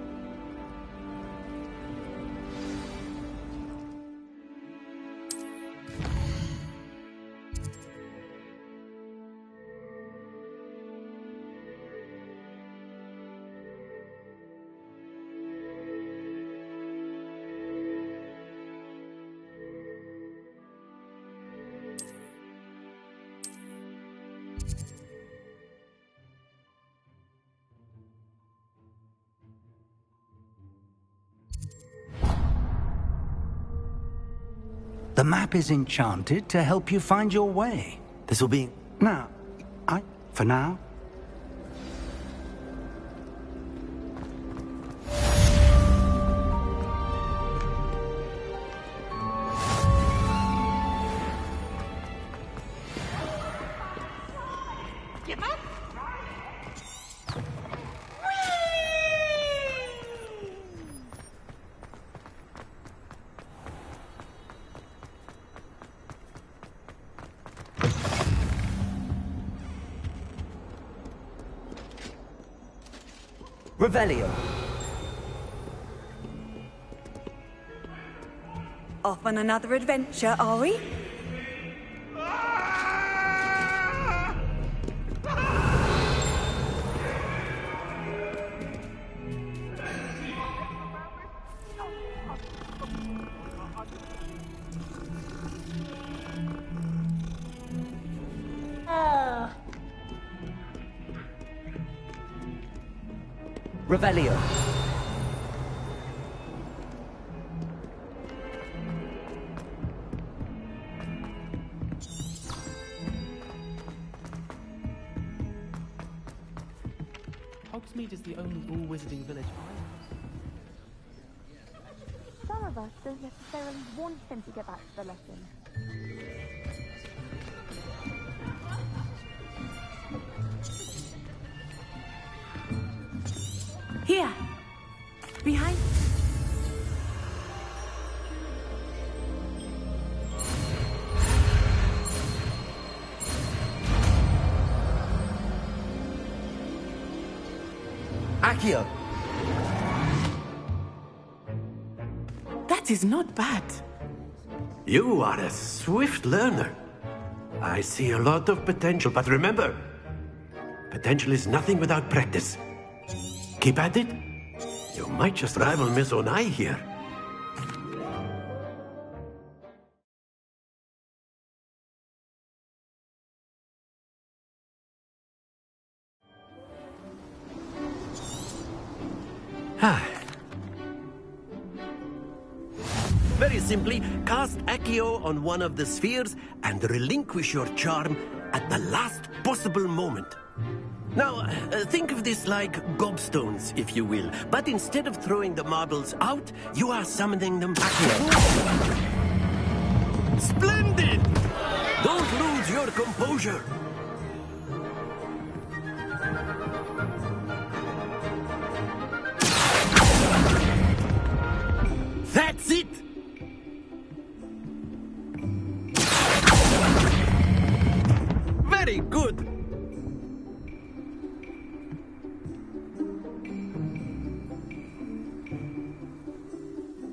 The map is enchanted to help you find your way. This will be... Now, for now... Revelio. Off on another adventure, are we? Revelio. Hogsmeade is the only all-wizarding village Some of us don't necessarily want him to get back to the lesson. Here! Behind... Accio! That is not bad. You are a swift learner. I see a lot of potential, but remember, potential is nothing without practice. Keep at it. You might just rival Miss Onai here. Very simply, cast Accio on one of the spheres and relinquish your charm at the last possible moment. Now, think of this like gobstones, if you will. But instead of throwing the marbles out, you are summoning them back. Splendid! Don't lose your composure. That's it! Very good!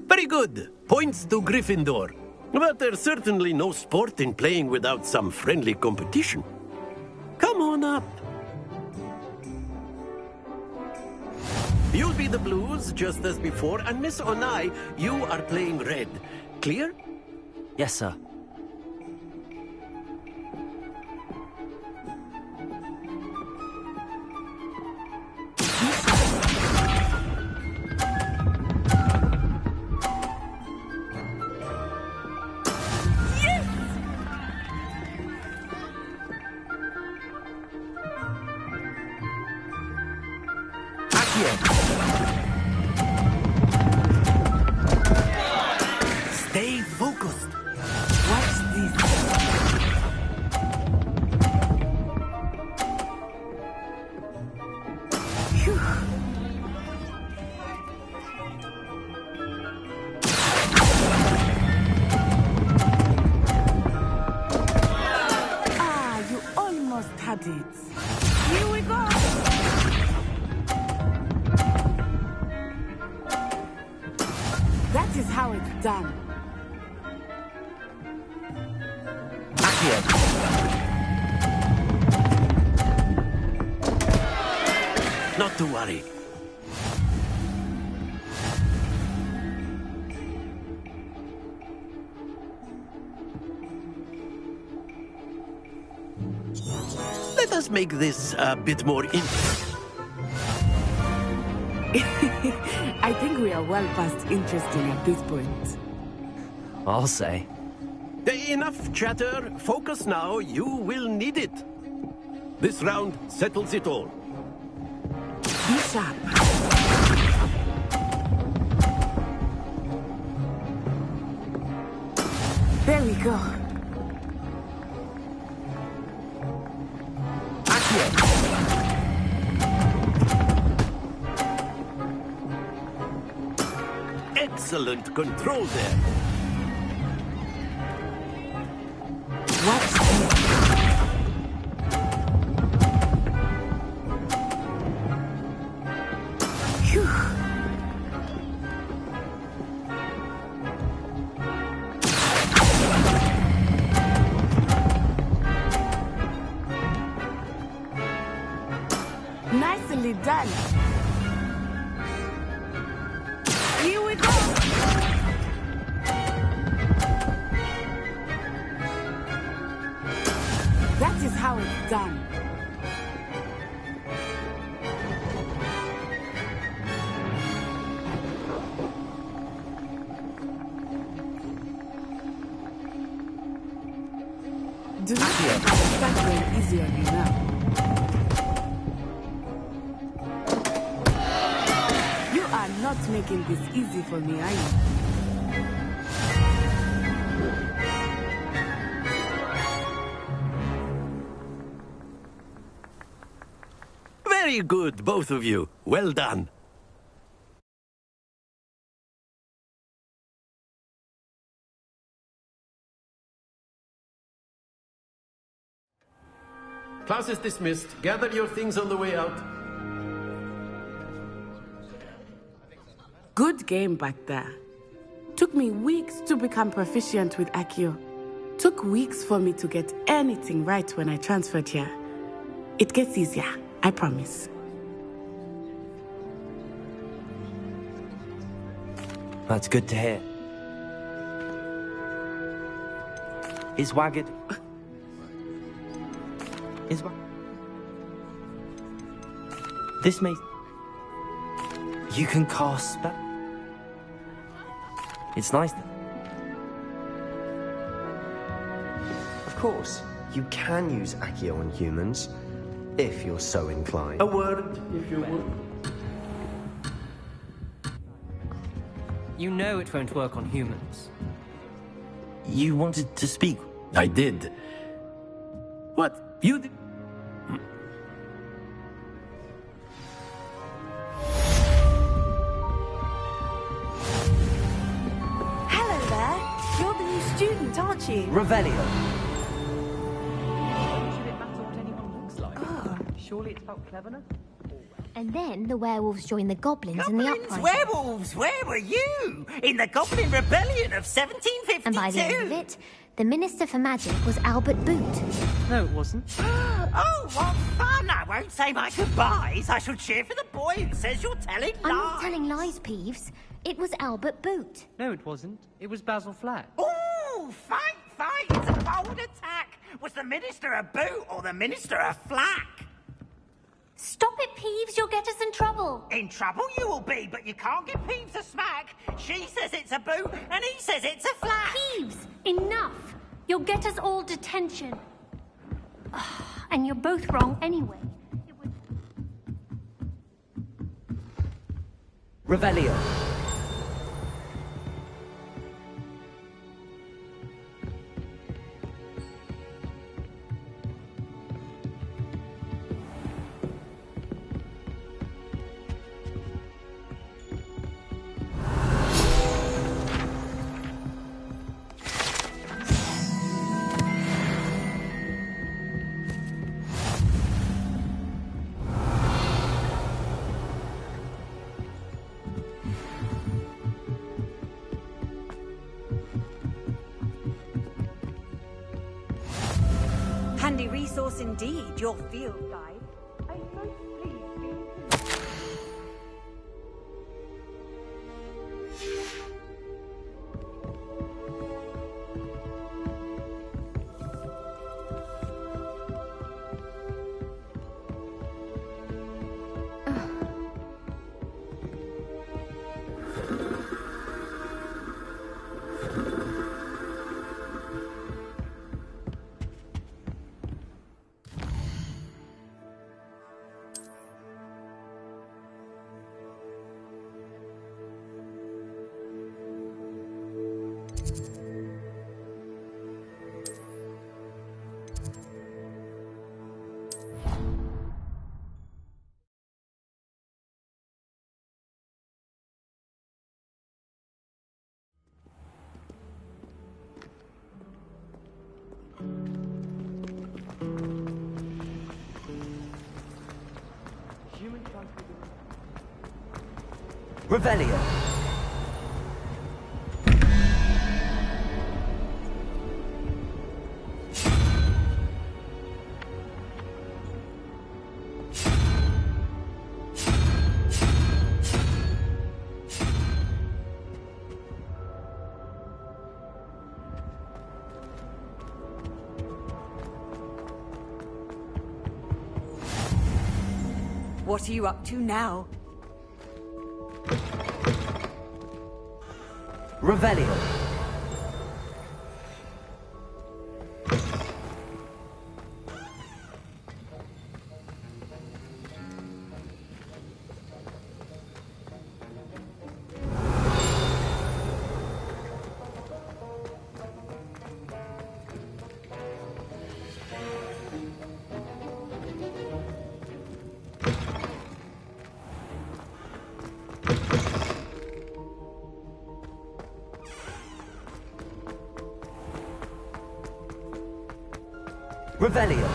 Very good! Points to Gryffindor. But there's certainly no sport in playing without some friendly competition. Come on up. You'll be the Blues, just as before, and Miss Onai, you are playing red. Clear? Yes, sir. Stay focused. Watch this. Phew. Ah, you almost had it. Here we go. That is how it's done. Not to worry. Let us make this a bit more interesting. I think we are well past interesting at this point. I'll say. Enough chatter. Focus now. You will need it. This round settles it all. Be sharp. There we go. Excellent control there. Watch this. Phew. Nicely done. Here we go. That is how it's done. Do not think I will start going easy on you now. You are not making this easy for me, are you? Very good, both of you. Well done. Class is dismissed. Gather your things on the way out. Good game back there. Took me weeks to become proficient with Accio. Took weeks for me to get anything right when I transferred here. It gets easier, I promise. That's good to hear. Is Wagged... This may... You can cast spell. It's nice. Of course, you can use Accio on humans, if you're so inclined. A word, if you would. You know it won't work on humans. You wanted to speak. I did. What? You did? Hello there. You're the new student, aren't you? Revelio. Should it matter what anyone looks like? Surely it's about cleverness? And then the werewolves joined the goblins in the uprising. Werewolves, where were you? In the Goblin Rebellion of 1752? And by the end of it, the Minister for Magic was Albert Boot. No, it wasn't. Oh, what fun! I won't say my goodbyes. I shall cheer for the boy who says you're telling lies. I'm not telling lies, Peeves. It was Albert Boot. No, it wasn't. It was Basil Flack. Ooh, fight! It's a bold attack. Was the Minister a boot or the Minister a flack? Stop it, Peeves. You'll get us in trouble. In trouble you will be, but you can't give Peeves a smack. She says it's a boot, and he says it's a flack. Peeves, enough. You'll get us all detention. And you're both wrong anyway. Revelio. Handy resource indeed, your field guide. I'm most pleased being Revelio. What are you up to now? Revelio. Revelio.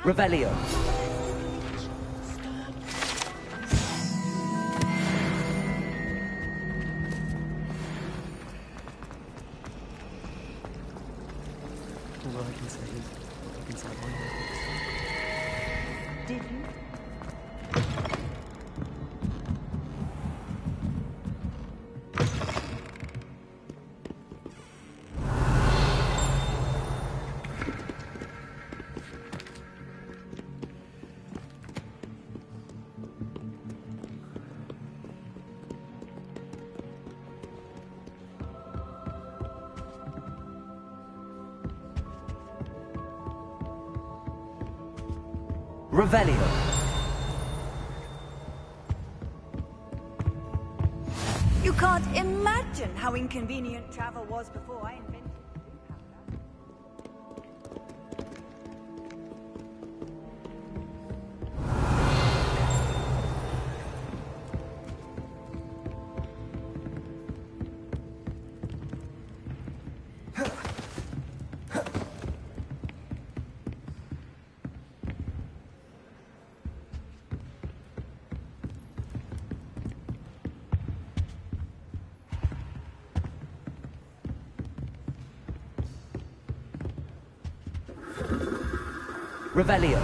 Revelio. All I can say is, look inside my head. Did you? Revelio. You can't imagine how inconvenient travel was before I invented Revelio.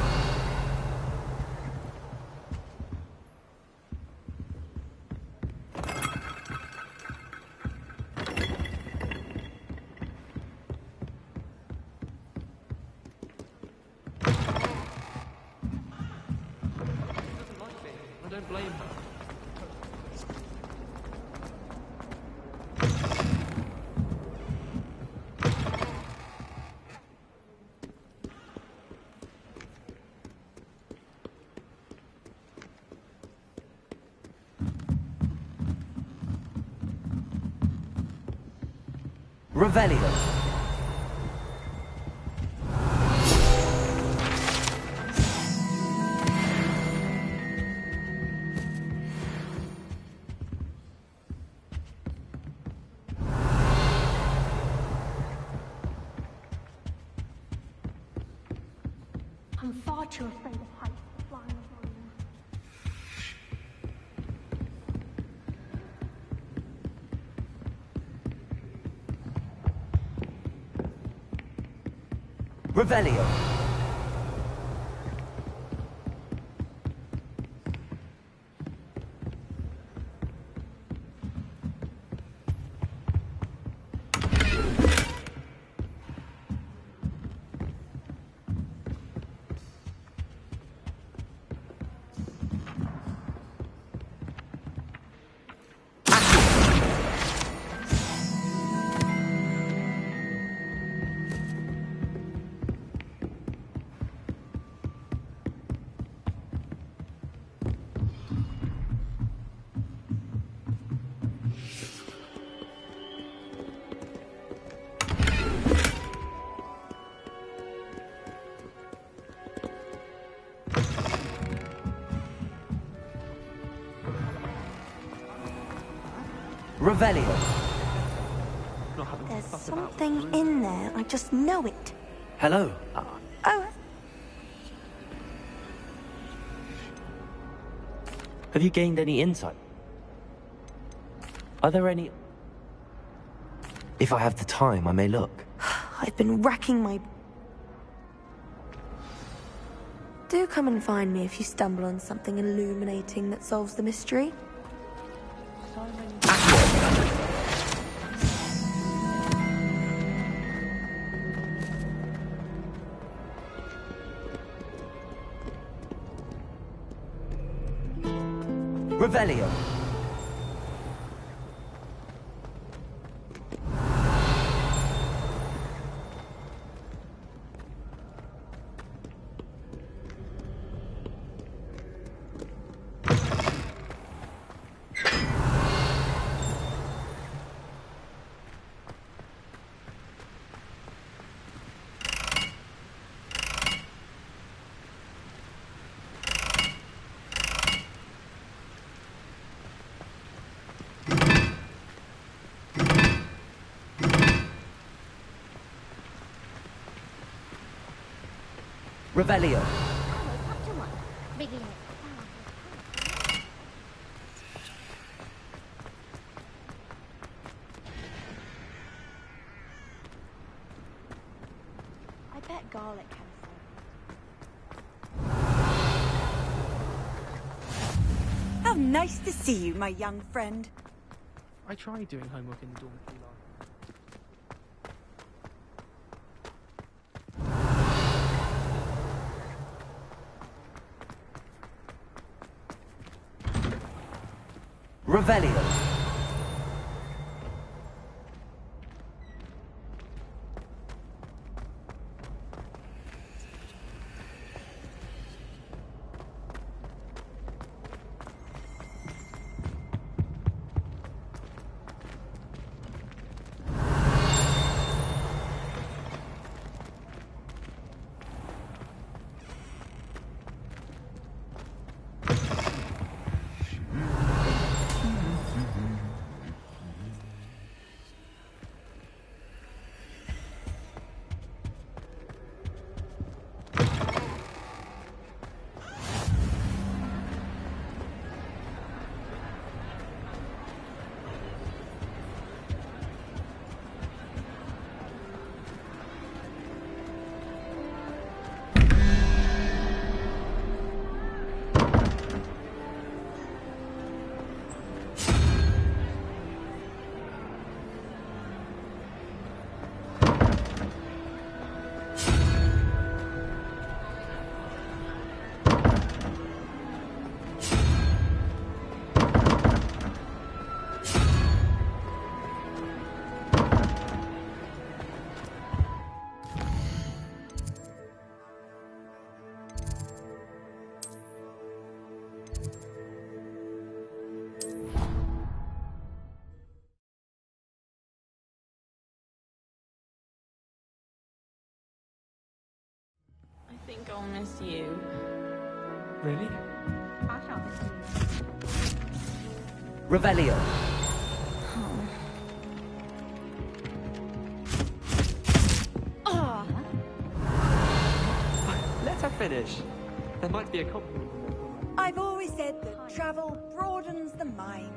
I don't blame her. Revelio. I'm far too afraid of heights to fly on a balloon. Revelio. Revelio. There's something in there. I just know it. Hello. Oh, Have you gained any insight? Are there any... If I have the time, I may look. I've been racking my... Do come and find me if you stumble on something illuminating that solves the mystery. Revelio. Revelio. Begin. I bet garlic has some. How nice to see you, my young friend. I tried doing homework in the dormitory last. Revelio. I think I'll miss you. Really? I shall miss you. Revelio. Ah! Let her finish. There might be a compliment. I've always said that travel broadens the mind.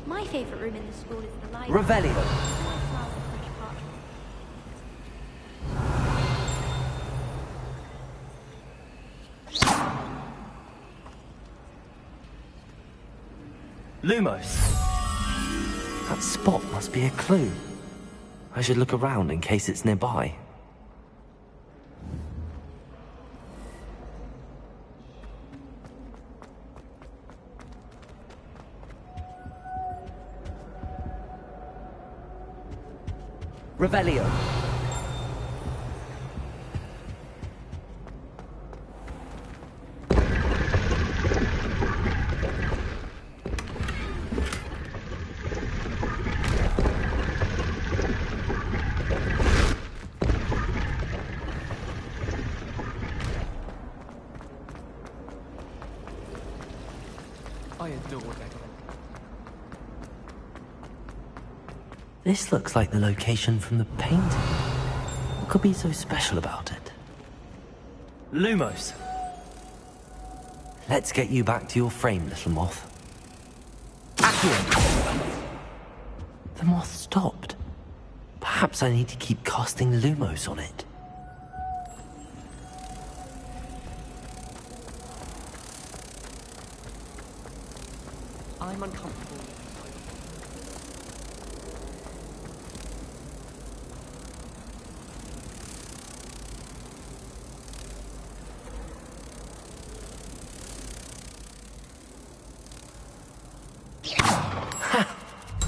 My favourite room in the school is the library. Revelio. It smells of fresh parchment. Lumos. That spot must be a clue. I should look around in case it's nearby. Revelio. I adore decorating. This looks like the location from the painting. What could be so special about it? Lumos. Let's get you back to your frame, little moth. The moth stopped. Perhaps I need to keep casting Lumos on it. I'm uncomfortable.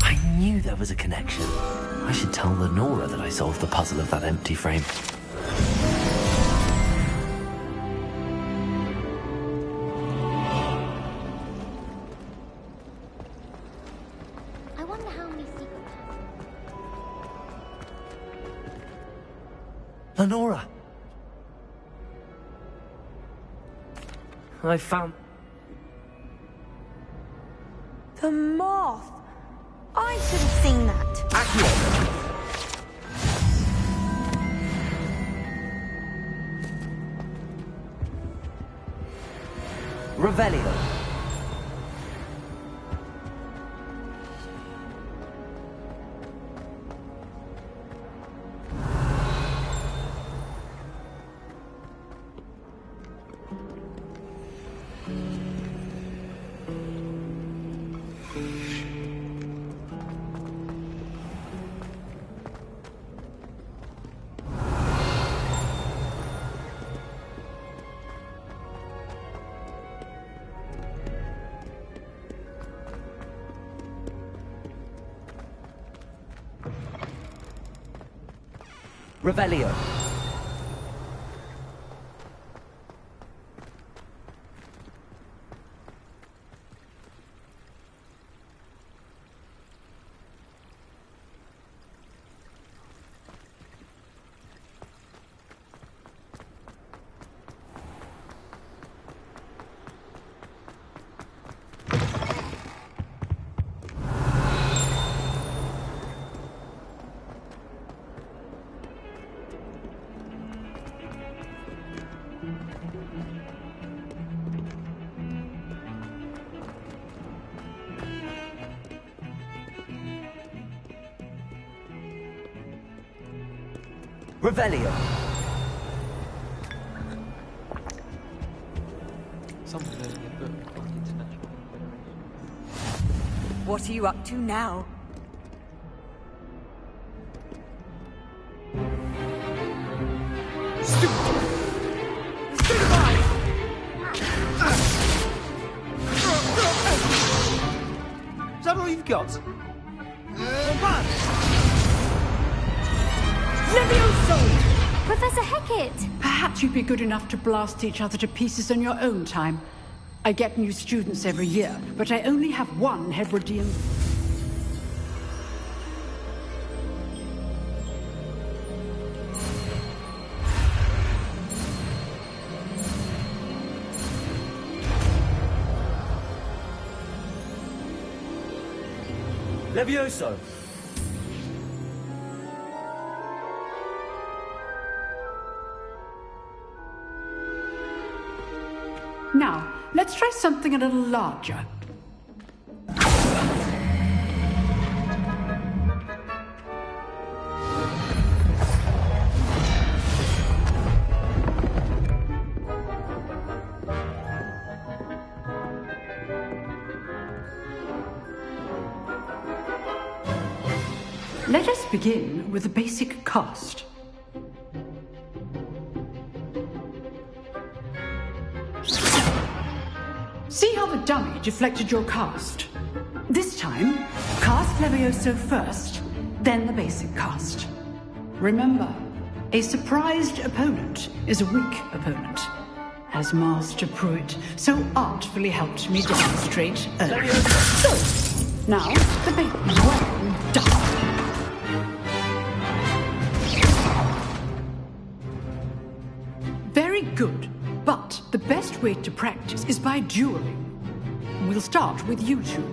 I knew there was a connection. I should tell Lenora that I solved the puzzle of that empty frame. I wonder how many secrets. Lenora! I found... The moth! I should have seen that. Revelio. Revelio. Revelio. What are you up to now? Is that all you've got? Professor Hecat! Perhaps you'd be good enough to blast each other to pieces on your own time. I get new students every year, but I only have one Hebridean. Levioso. Now, let's try something a little larger. Let us begin with the basic cast. See how the dummy deflected your cast? This time, cast Levioso first, then the basic cast. Remember, a surprised opponent is a weak opponent, as Master Pruitt so artfully helped me demonstrate earlier. So, now, the bait. Well done. Very good. But the best way to practice is by dueling. We'll start with you two.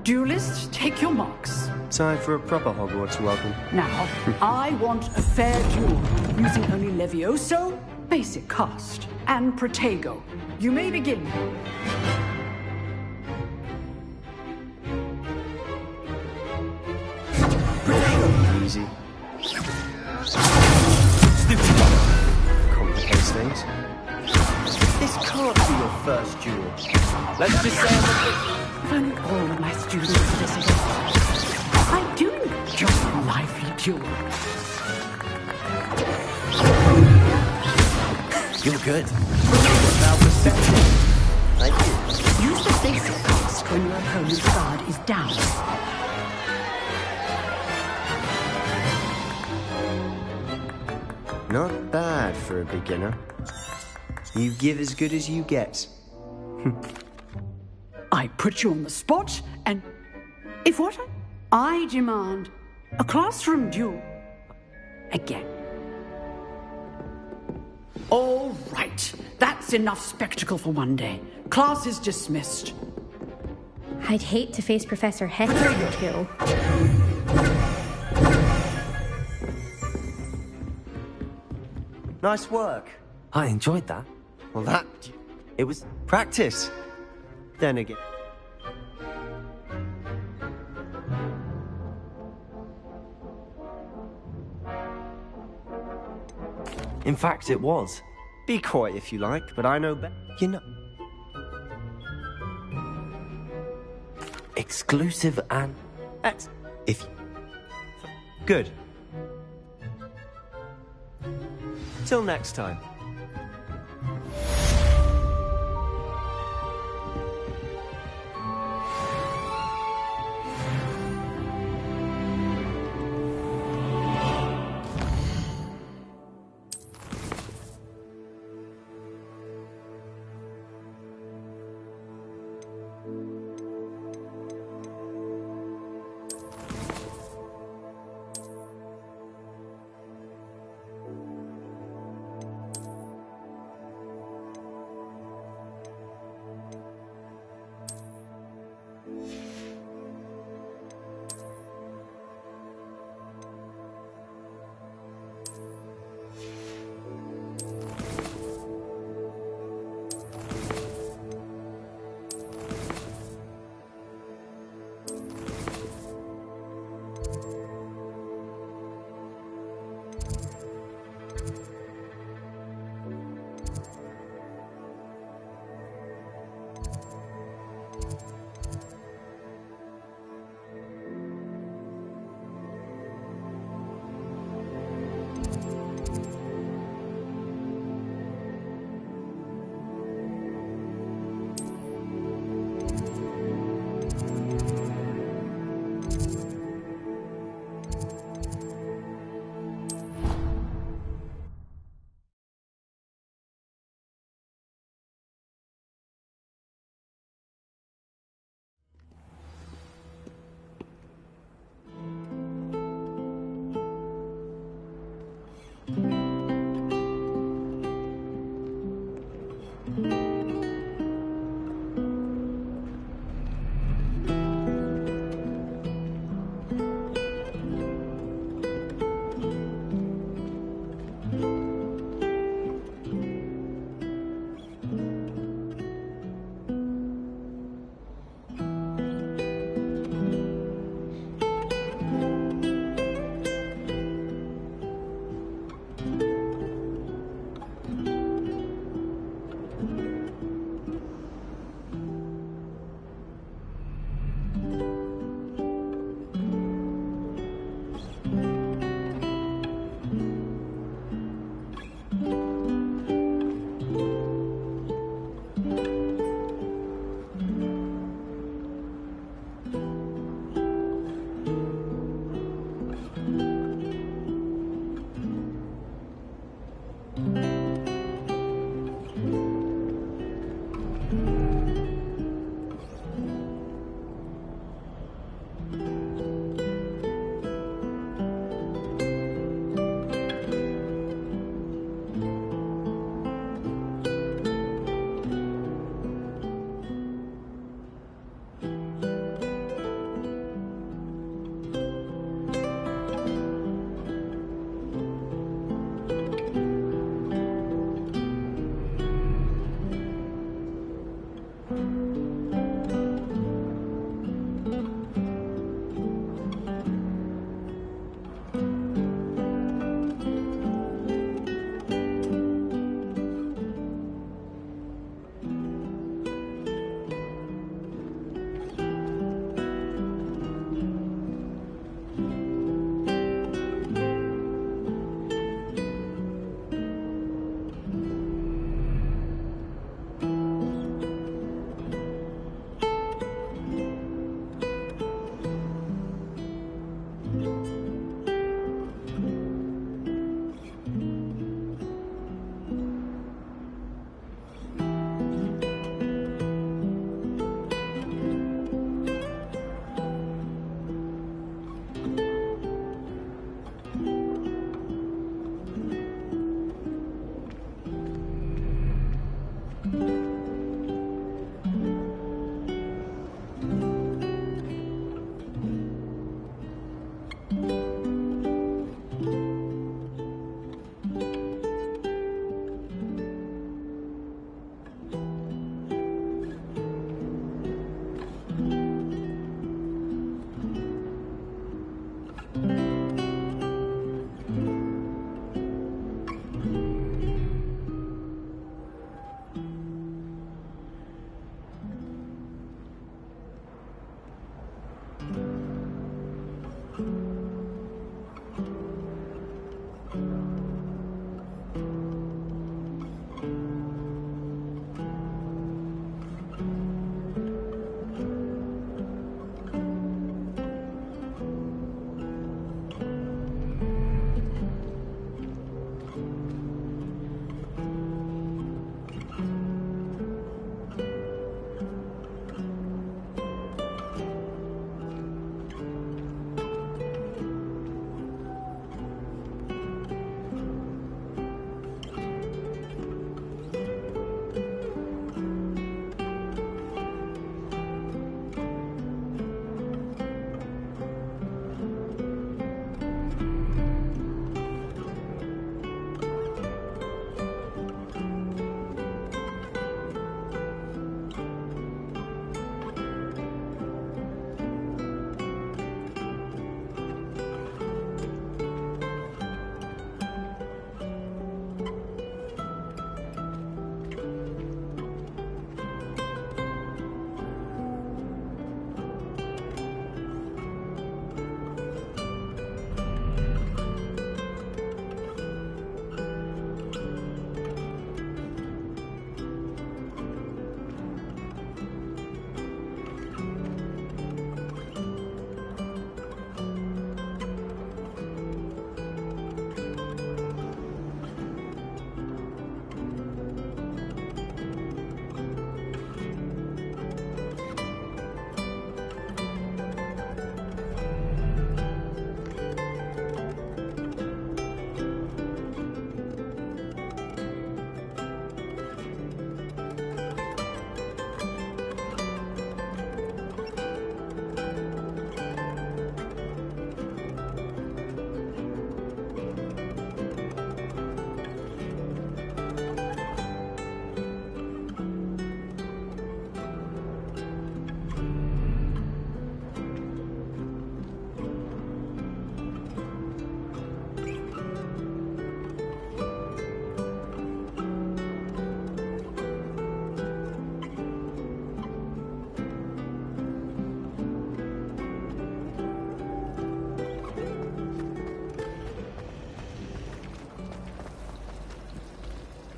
Duelists, take your marks. Time for a proper Hogwarts welcome. Now, I want a fair duel, using only Levioso, basic cast, and Protego. You may begin. easy. Complicates things. This can't be your first duel. Let's just say If only all of my students were this again. I do enjoy a lively duel. You're good. Now perception. Thank you. Use the basic cast when your opponent's guard is down. Not bad for a beginner. You give as good as you get. I put you on the spot, and if what? I demand a classroom duel. Again. All right. That's enough spectacle for one day. Class is dismissed. I'd hate to face Professor Hecker, too. Nice work. I enjoyed that. Well, it was practice. Then again. In fact, it was. Be quiet if you like, but I know better. You know. Exclusive and... If... Good. Till next time.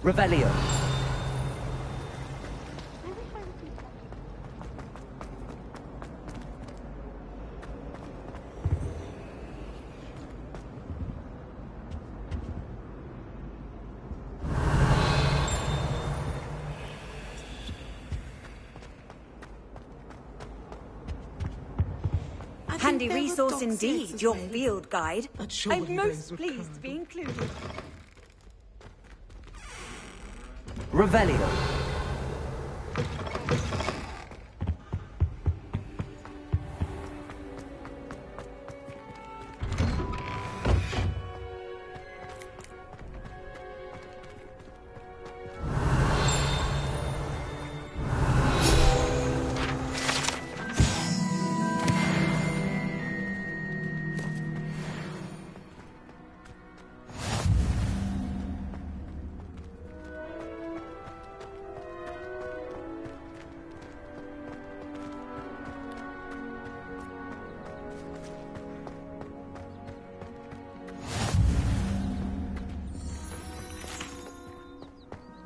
Revelio. Handy resource indeed, your field guide. I'm most pleased to be included. Revelio.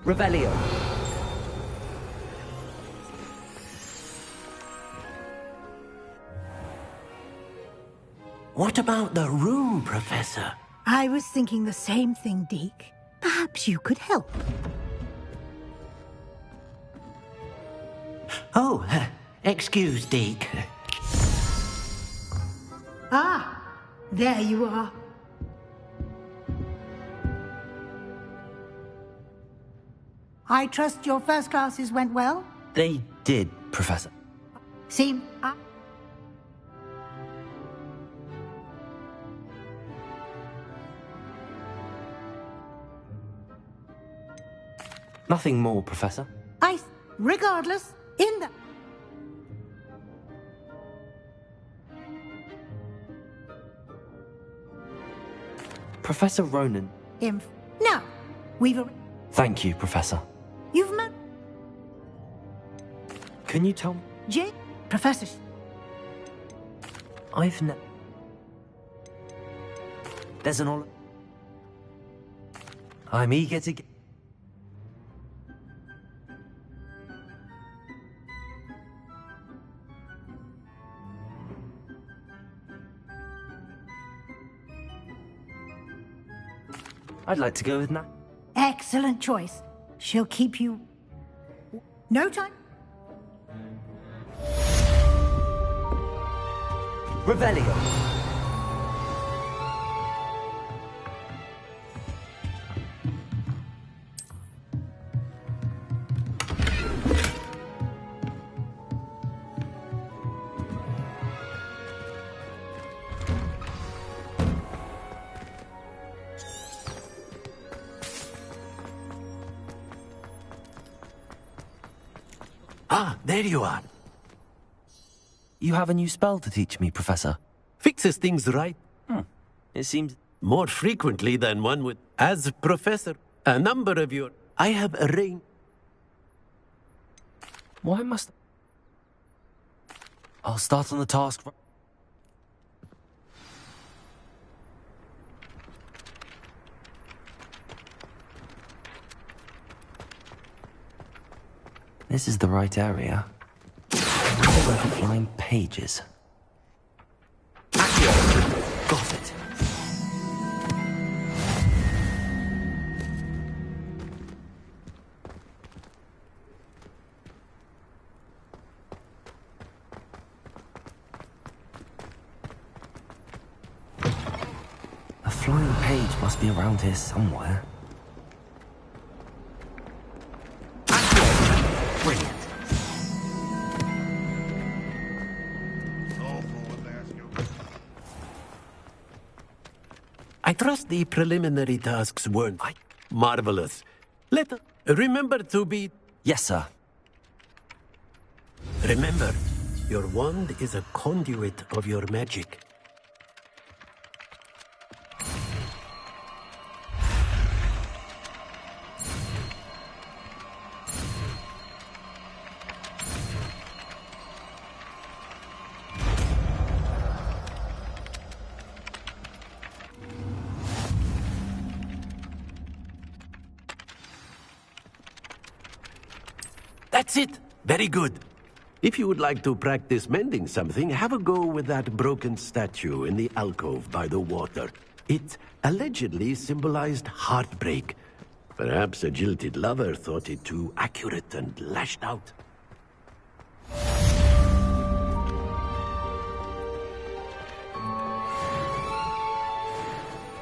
Revelio. What about the room, Professor? I was thinking the same thing, Deke. Perhaps you could help. Oh, excuse, Deke. Ah, there you are. I trust your first classes went well? They did, Professor. Seem... Nothing more, Professor. Regardless, in the... Professor Ronan. Now, we've... Thank you, Professor. You've met... Can you tell me? Jay? Professor... I've There's an all... I'm eager to get... I'd like to go with Nat. Excellent choice. She'll keep you... No time? Revelio. Ah, there you are. You have a new spell to teach me, Professor. Fixes things right. It seems... More frequently than one would. As Professor, a number of your... I have arranged... Why must... I'll start on the task... This is the right area. Flying pages. Got it. A flying page must be around here somewhere. Brilliant. I trust the preliminary tasks weren't marvelous. Let us remember to be... Yes, sir. Remember, your wand is a conduit of your magic. That's it. Very good. If you would like to practice mending something, have a go with that broken statue in the alcove by the water. It allegedly symbolized heartbreak. Perhaps a jilted lover thought it too accurate and lashed out.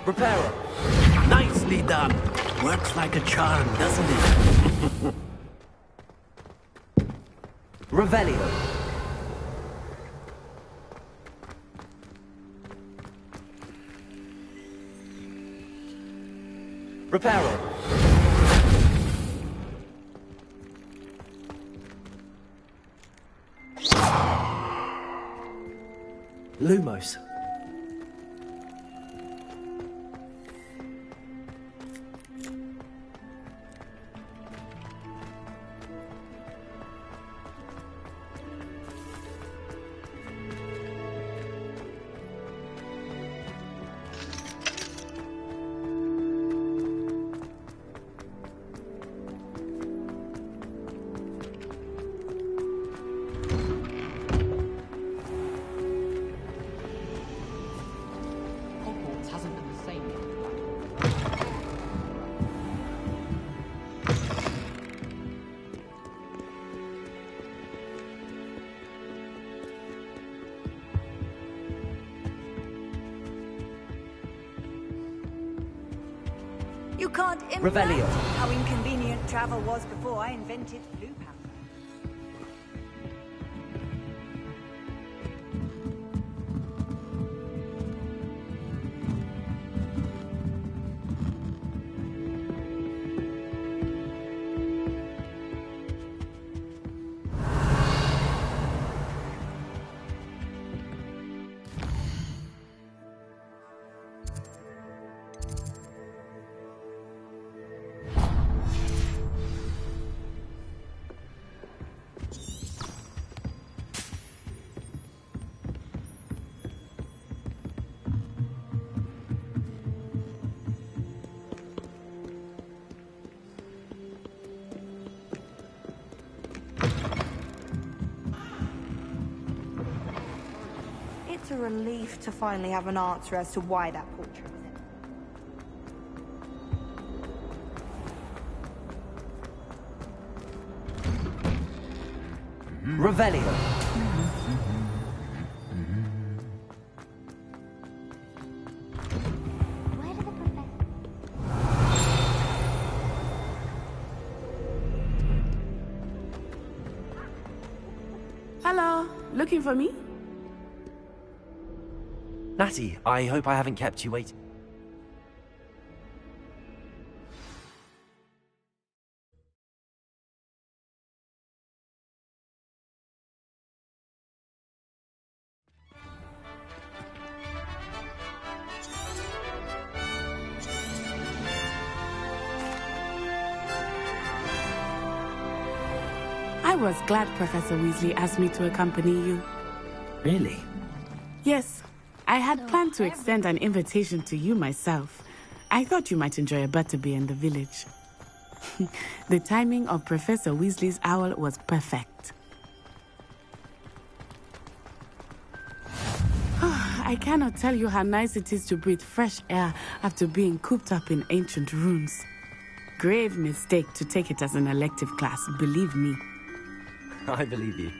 Reparo. Nicely done. Works like a charm, doesn't it? Revelio. Reparo. Lumos. Hogwarts hasn't been the same yet. You can't Revelio. imagine how inconvenient travel was before I invented Blue Panther. It's a relief to finally have an answer as to why that portrait was in. Revelio. Hello, looking for me? Natty, I hope I haven't kept you waiting. I was glad Professor Weasley asked me to accompany you. Really? Yes, I had planned to extend an invitation to you myself. I thought you might enjoy a butterbeer in the village. The timing of Professor Weasley's owl was perfect. I cannot tell you how nice it is to breathe fresh air after being cooped up in ancient rooms. Grave mistake to take it as an elective class, believe me. I believe you.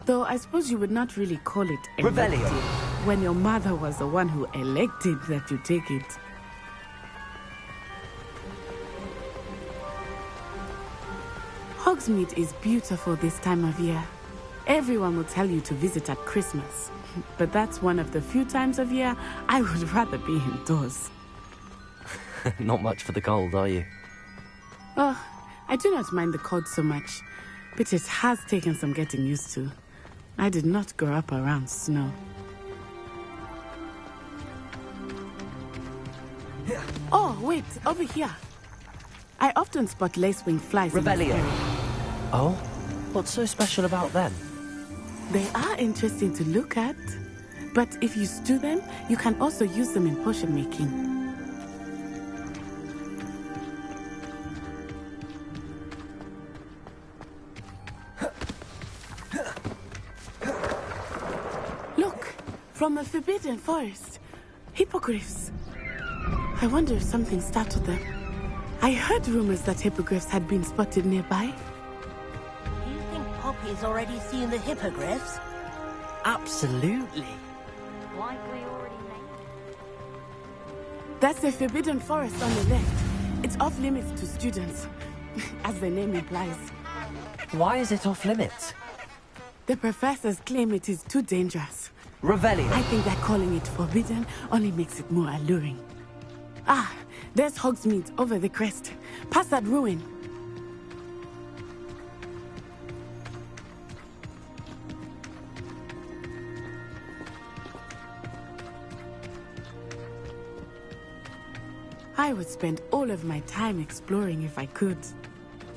Though I suppose you would not really call it Revelio. elective when your mother was the one who elected that you take it. Hogsmeade is beautiful this time of year. Everyone will tell you to visit at Christmas. But that's one of the few times of year I would rather be indoors. Not much for the cold, are you? Oh, I do not mind the cold so much, but it has taken some getting used to. I did not grow up around snow. Oh, wait, over here. I often spot lacewing flies in this Revelio. area. Oh? What's so special about them? They are interesting to look at, but if you stew them, you can also use them in potion making. From the Forbidden Forest. Hippogriffs. I wonder if something startled them. I heard rumors that hippogriffs had been spotted nearby. Do you think Poppy's already seen the hippogriffs? Absolutely. Like we already made. That's the Forbidden Forest on the left. It's off limits to students, as the name implies. Why is it off limits? The professors claim it is too dangerous. Revelio. I think that calling it forbidden only makes it more alluring. Ah, there's Hogsmeade over the crest. Past that ruin. I would spend all of my time exploring if I could.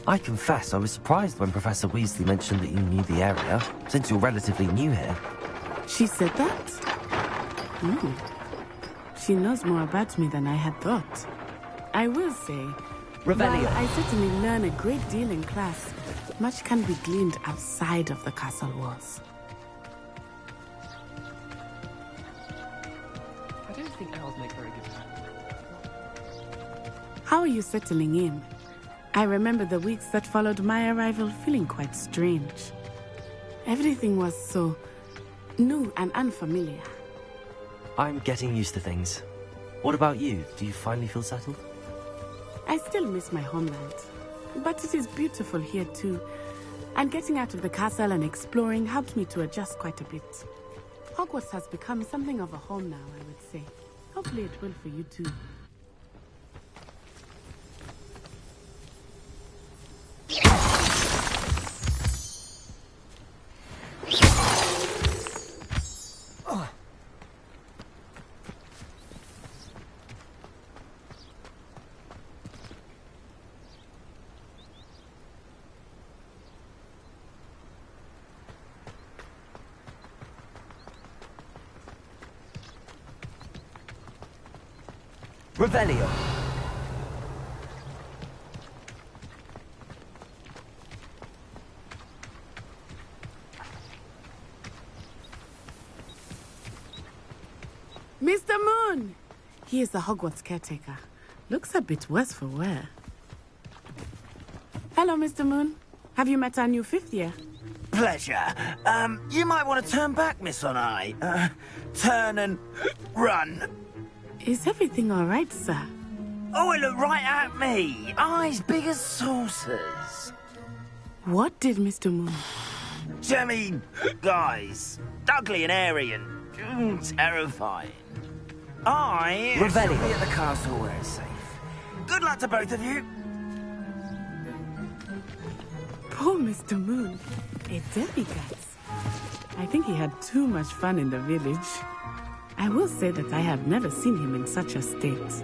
I confess I was surprised when Professor Weasley mentioned that you knew the area, since you're relatively new here. She said that? She knows more about me than I had thought. I will say, Revelio. while I certainly learn a great deal in class, much can be gleaned outside of the castle walls. I don't think owls make very good sense. How are you settling in? I remember the weeks that followed my arrival feeling quite strange. Everything was so new and unfamiliar. I'm getting used to things. What about you? Do you finally feel settled? I still miss my homeland, but it is beautiful here too. And getting out of the castle and exploring helped me to adjust quite a bit. Hogwarts has become something of a home now, I would say. Hopefully it will for you too. Revelio. Mr. Moon! He is the Hogwarts caretaker. Looks a bit worse for wear. Hello, Mr. Moon. Have you met our new fifth year? Pleasure. You might want to turn back, Miss Onai. Turn and run. Is everything all right, sir? Oh, it looked right at me. Eyes big as saucers. What did Mr. Moon? Jemmy, guys. Ugly and airy and terrifying. I shall be at the castle where it's safe. Good luck to both of you. Poor Mr. Moon. A demiguise. I think he had too much fun in the village. I will say that I have never seen him in such a state.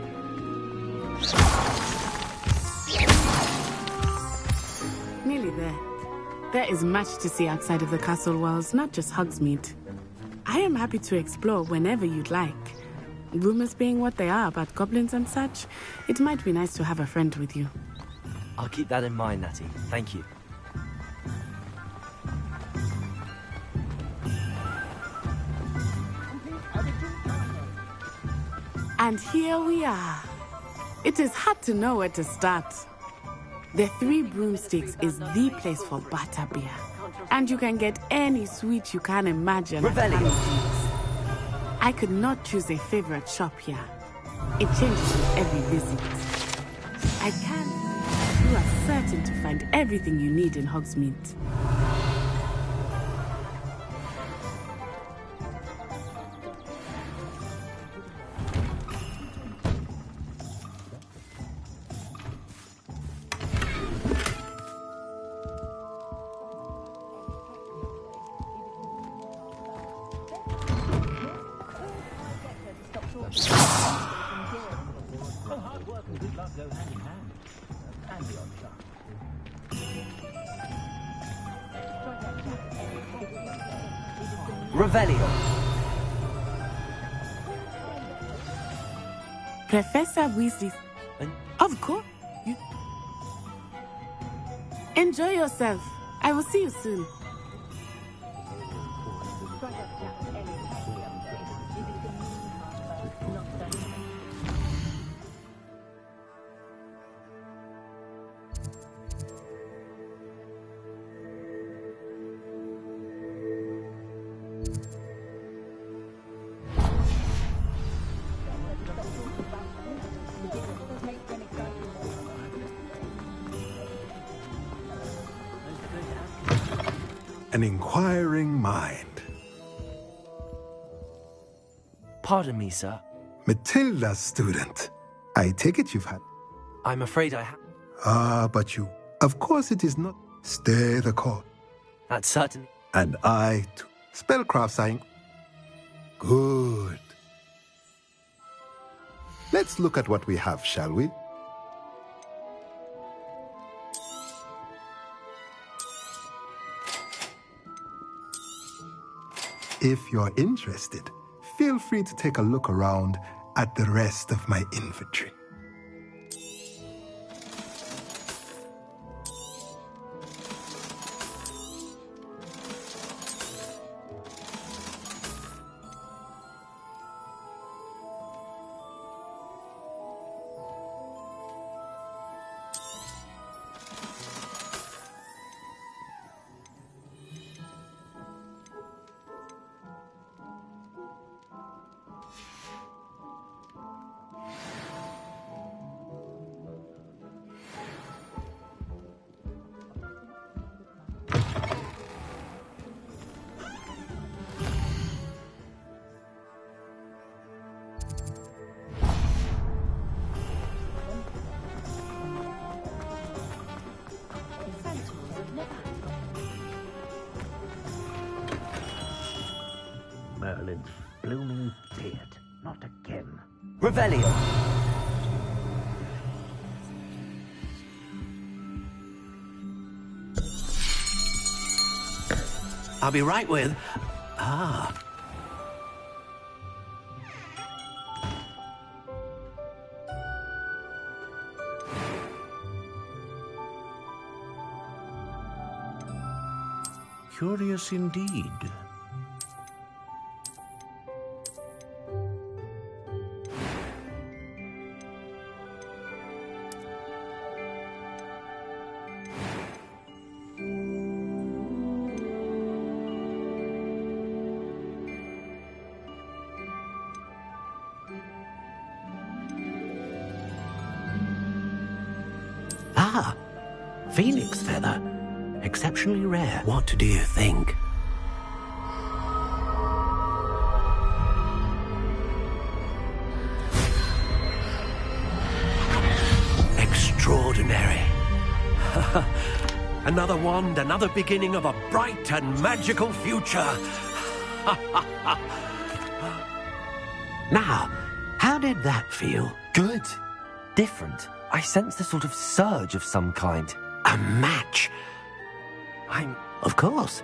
Nearly there. There is much to see outside of the castle walls, not just Hogsmeade. I am happy to explore whenever you'd like. Rumors being what they are about goblins and such, it might be nice to have a friend with you. I'll keep that in mind, Natty. Thank you. And here we are. It is hard to know where to start. The Three Broomsticks is the place for butterbeer. And you can get any sweet you can imagine. I could not choose a favorite shop here. It changes with every visit. I can. You are certain to find everything you need in Hogsmeade. Revelio. Professor Weasley. Of course. Enjoy yourself. I will see you soon. an inquiring mind. Pardon me, sir. Matilda's student. I take it you've had... I'm afraid I have. Ah, but you... Of course it is not. Stay the course. That's certainly... And I, too. Spellcraft sign. Good. Let's look at what we have, shall we? If you're interested, feel free to take a look around at the rest of my inventory. Merlin's blooming beard. Not again. Revelio. I'll be right with... Ah. Curious indeed. Ah, phoenix feather. Exceptionally rare. What do you think? Extraordinary. Another wand, another beginning of a bright and magical future. Now, how did that feel? Good. Different. I sense a sort of surge of some kind. A match. Of course.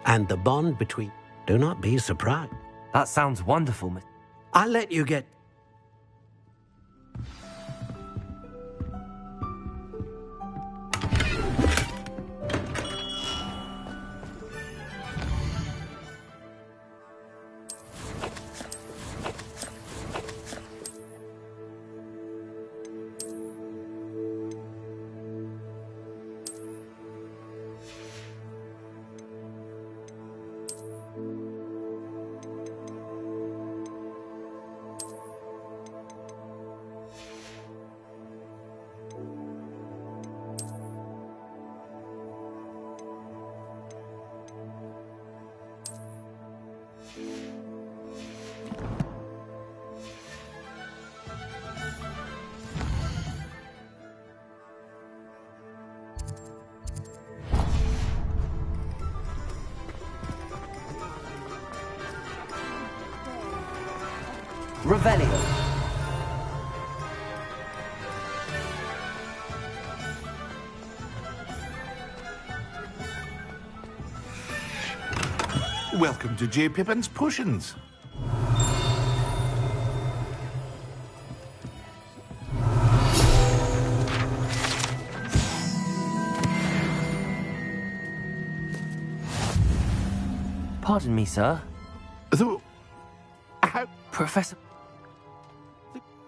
And the bond between... Do not be surprised. That sounds wonderful, Miss... I'll let you get... Revelio. Welcome to J. Pippin's Potions. Pardon me, sir. So, Professor...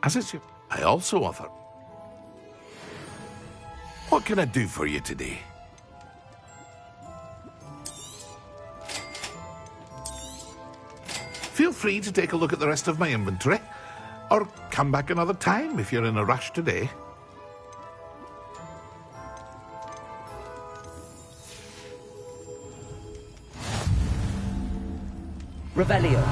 As it's your... I also offer... What can I do for you today? Feel free to take a look at the rest of my inventory, or come back another time if you're in a rush today. Revelio.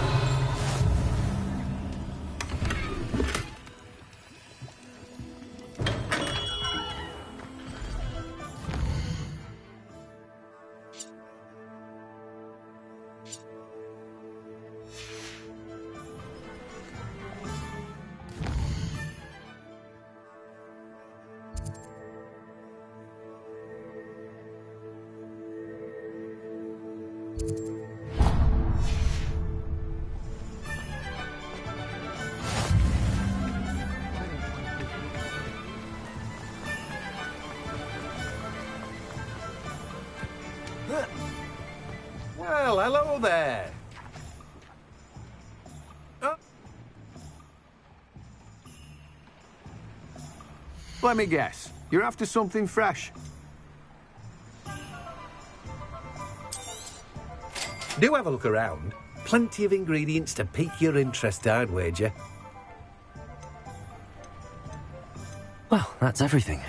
Well, hello there. Let me guess. You're after something fresh. Do have a look around. Plenty of ingredients to pique your interest, I'd wager. Well, that's everything.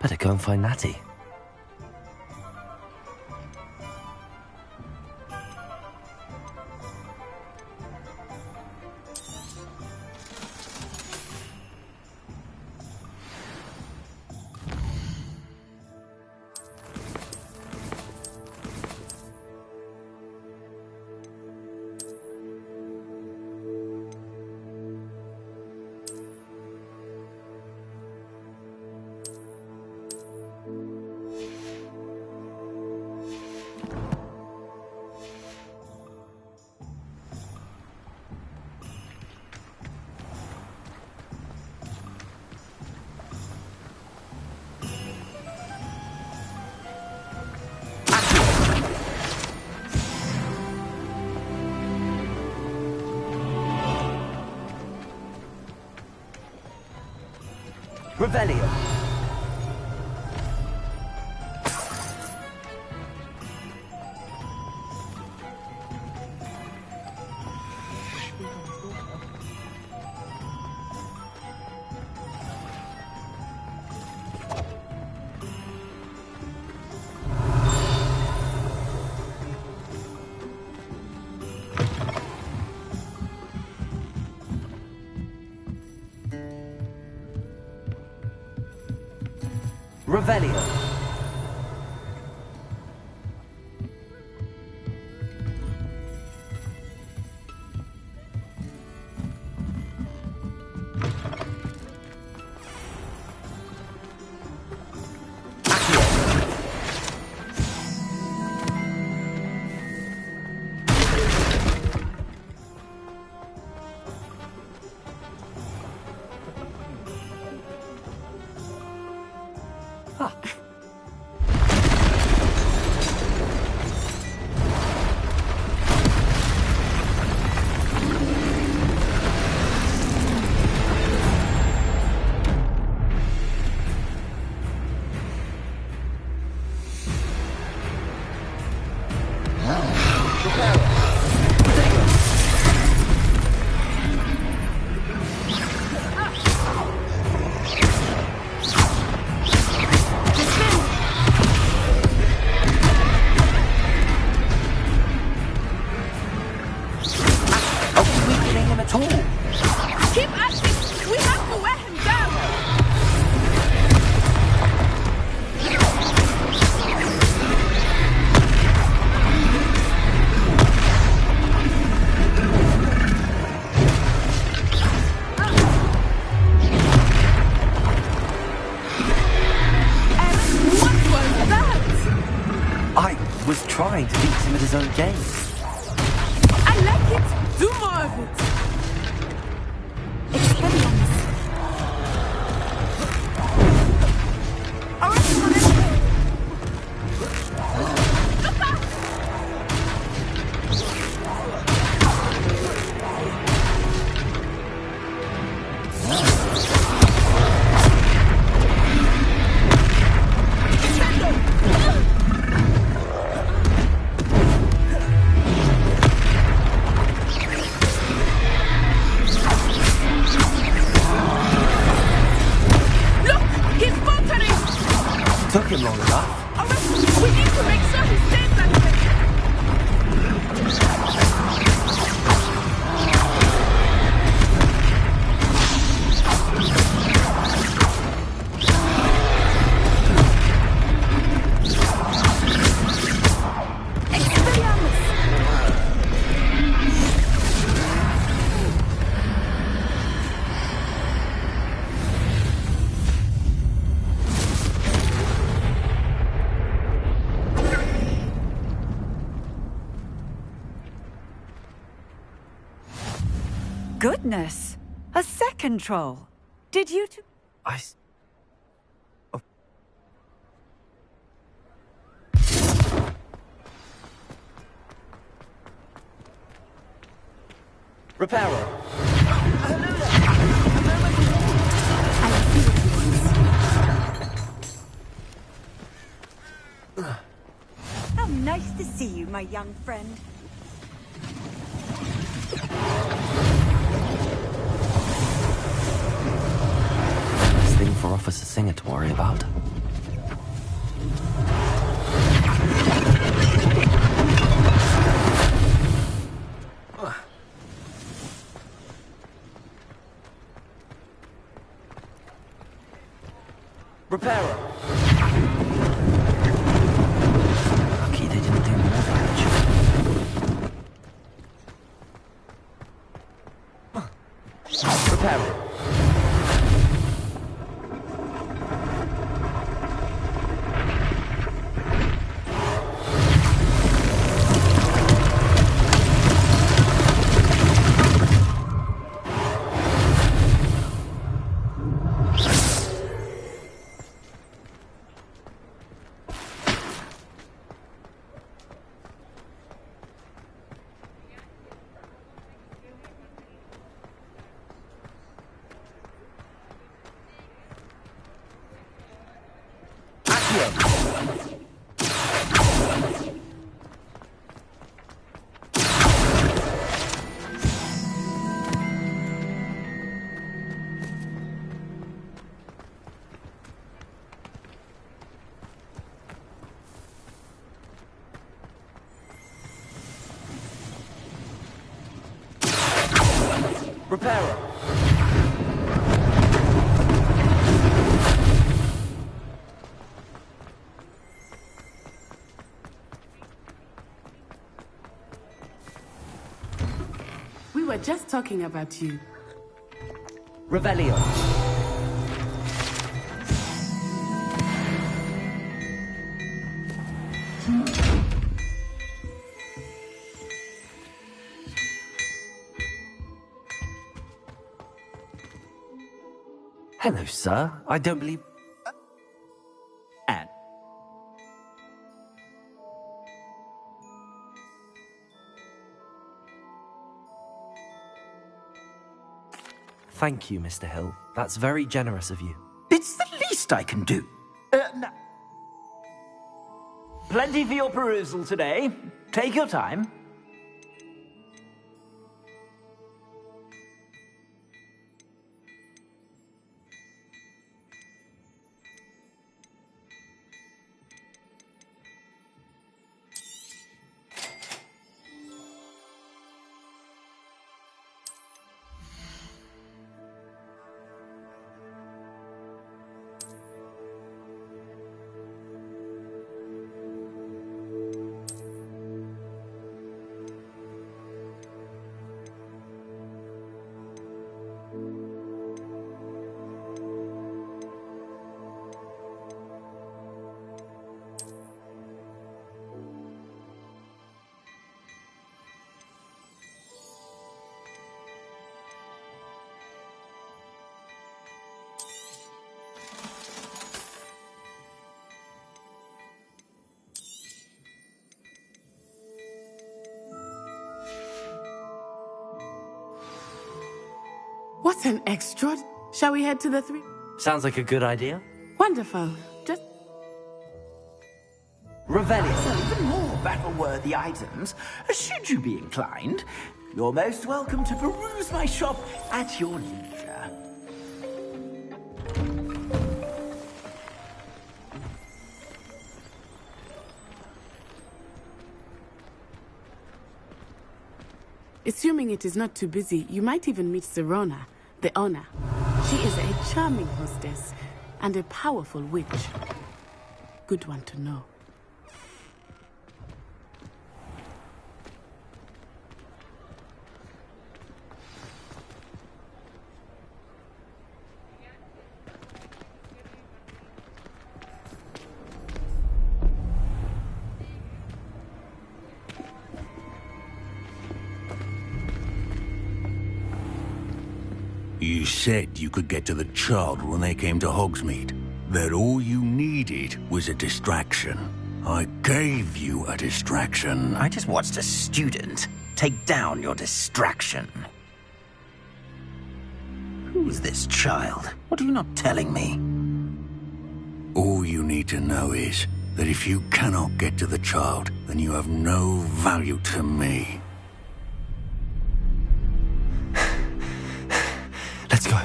Better go and find Natty. Revelio. Revelio. Trying to beat him at his own game. I like it. Do more of it. Took him long enough. We need to make sure he stays that way. goodness! A second troll. Did you two... Reparo. How nice to see you, my young friend. Nice thing for Officer Singer to worry about. Reparo. Lucky they didn't do more damage. Reparo. Reparo. We were just talking about you. Revelio. Hello, sir. I don't believe... Anne. Thank you, Mr. Hill. That's very generous of you. It's the least I can do. No. Plenty for your perusal today. Take your time. What an extra... Shall we head to the three... Sounds like a good idea. Wonderful. Just... Revelio. So even more battle-worthy items, should you be inclined. You're most welcome to peruse my shop at your leisure. Assuming it is not too busy, you might even meet Serona, the owner. She is a charming hostess and a powerful witch. Good one to know. You said you could get to the child when they came to Hogsmeade. That all you needed was a distraction. I gave you a distraction. I just watched a student take down your distraction. Who's this child? What are you not telling me? All you need to know is that if you cannot get to the child, then you have no value to me. Let's go.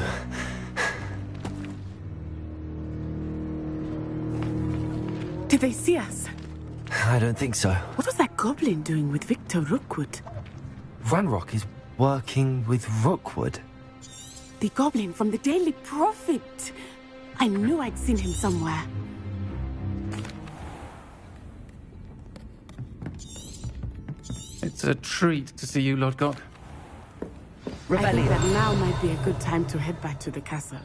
Did they see us? I don't think so. What was that goblin doing with Victor Rookwood? Ranrock is working with Rookwood. The goblin from the Daily Prophet. I knew I'd seen him somewhere. It's a treat to see you, Lord God. I think that now might be a good time to head back to the castle.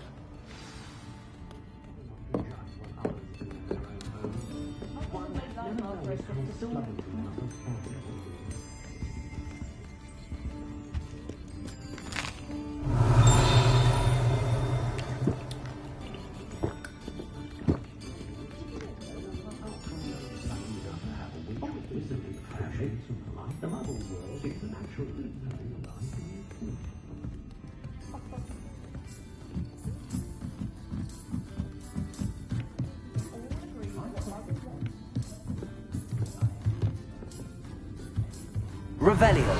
Revelio.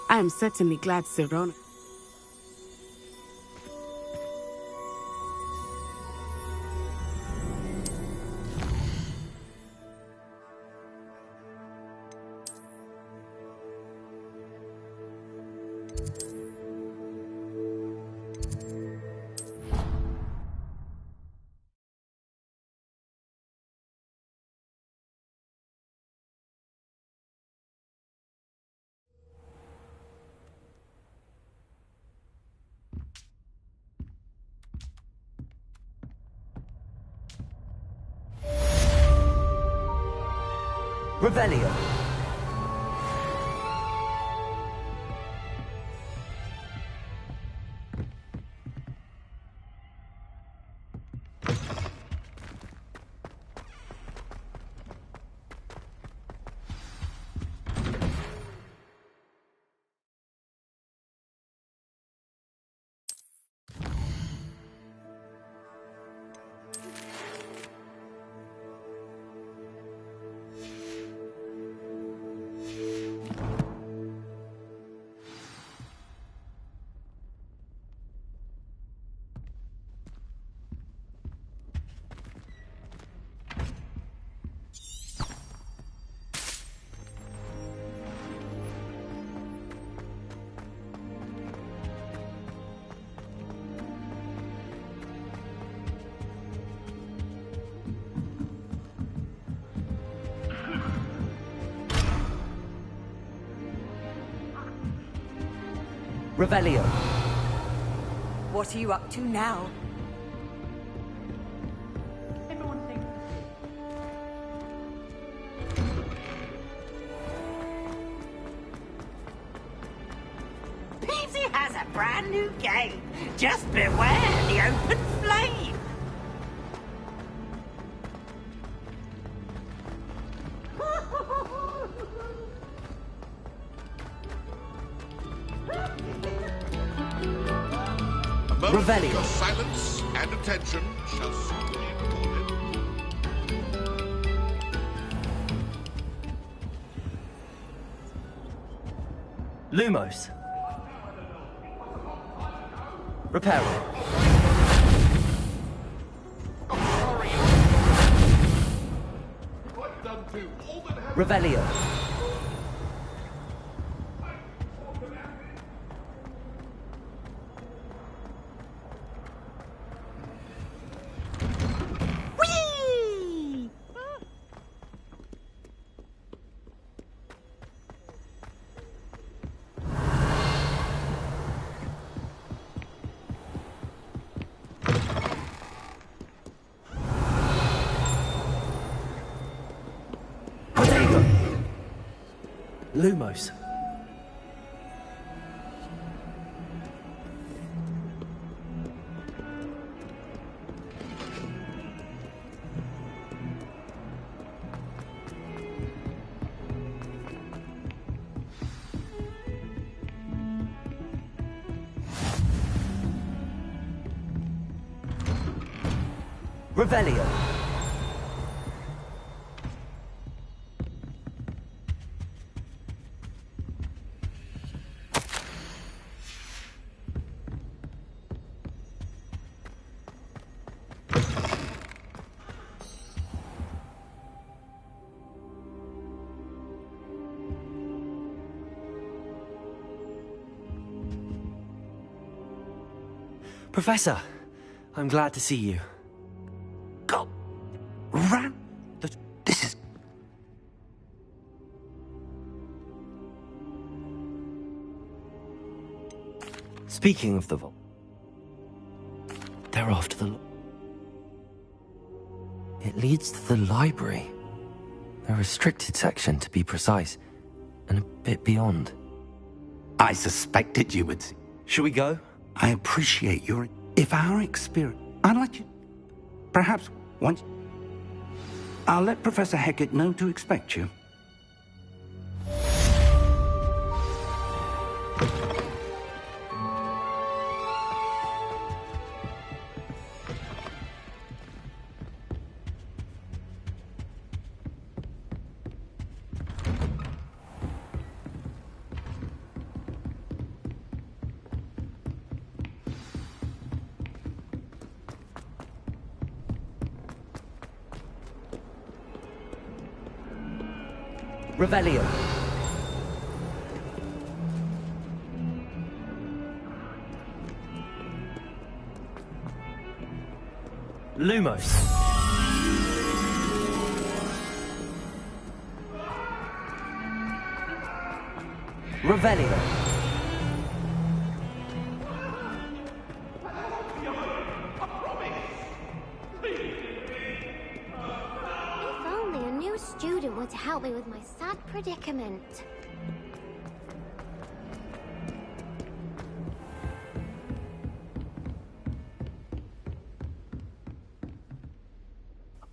I am certainly glad Sirona. Revelio. Revelio. What are you up to now? Peasy has a brand new game. Just beware the open flame. Revelio. Your silence and attention shall soon be recorded. Lumos. Reparo. Revelio. Lumos. Revelio. Professor, I'm glad to see you. God, ran. This is. Speaking of the vault, they're after the. It leads to the library. A restricted section, to be precise, and a bit beyond. I suspected you would. Shall we go? I appreciate your. If our experience. I'd like you. Perhaps once. I'll let Professor Hecat know to expect you. Revelio. Lumos. Revelio. If only a new student were to help me with my sad predicament.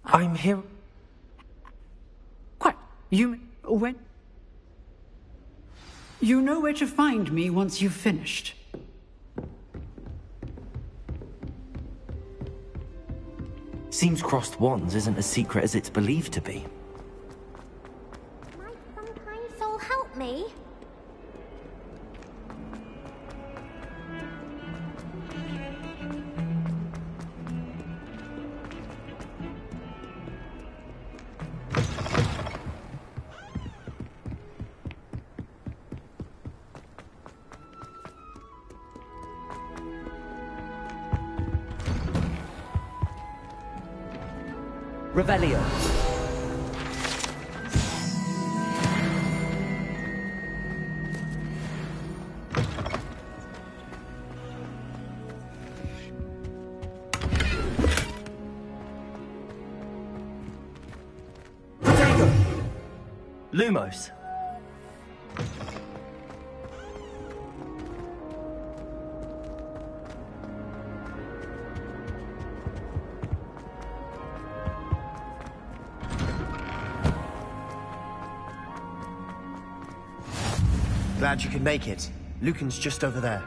I'm here. Quiet. When? You know where to find me once you've finished. Seems crossed wands isn't as secret as it's believed to be. Might some kind soul help me? Revelio. Lumos. Glad you could make it. Lucan's just over there.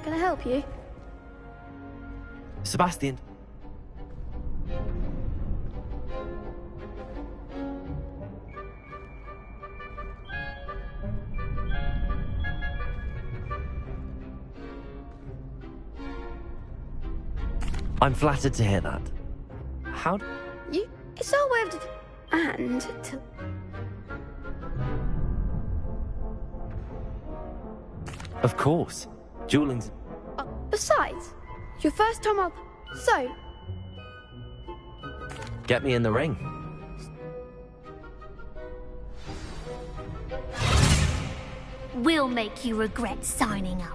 Can I help you? Sebastian. I'm flattered to hear that. How? It's our way of... And to... Of course. Dueling's... Besides, your first time up, so... Get me in the ring. We'll make you regret signing up.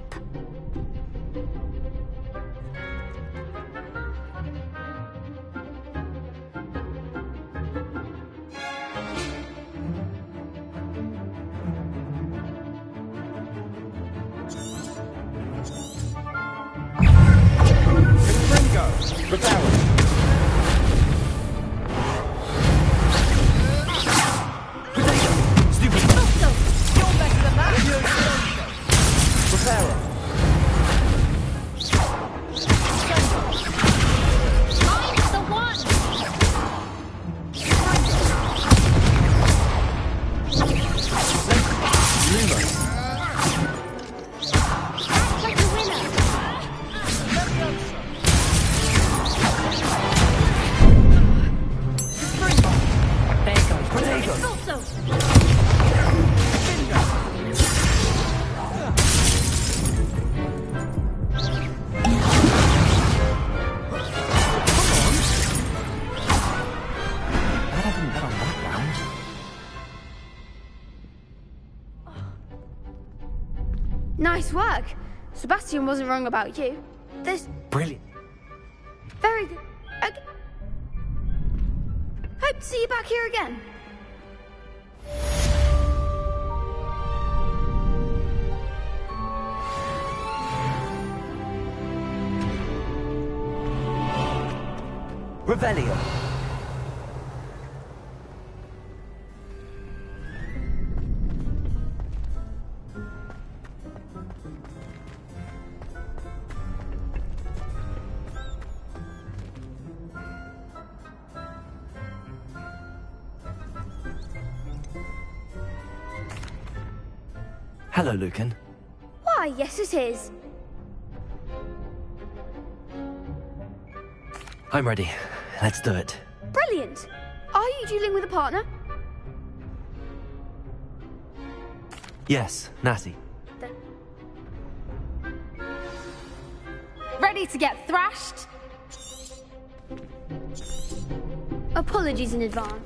Nice work. Sebastian wasn't wrong about you. This... Brilliant. Very good. Okay. Hope to see you back here again. Revelio. Hello, Lucan. Why, yes it is. I'm ready. Let's do it. Brilliant. Are you dealing with a partner? Yes, Natty. Ready to get thrashed? Apologies in advance.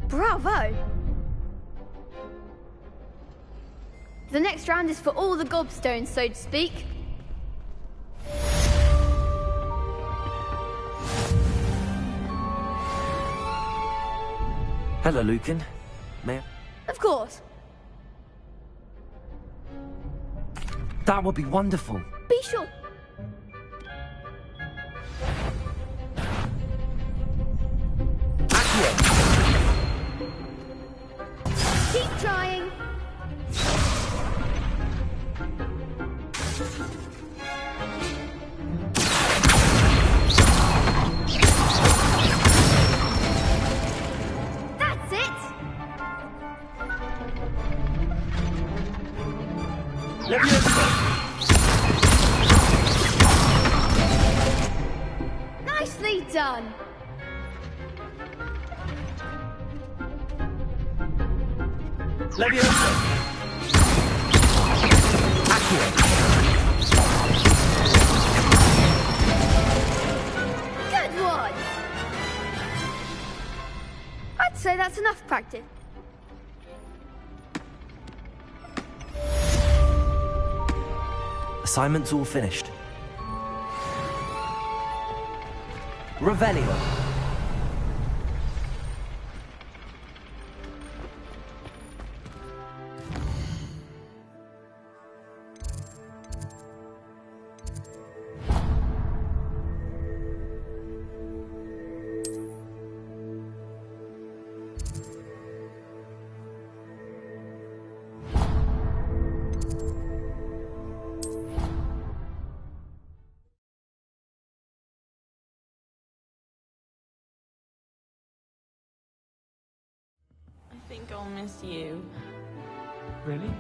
Bravo! The next round is for all the gobstones, so to speak. Hello, Lucan. May I? Of course. That would be wonderful. Be sure. Keep trying. That's it. Nicely done. Leviosa. Good one. I'd say that's enough practice. Assignment's all finished. Revelio. gonna miss you. Really?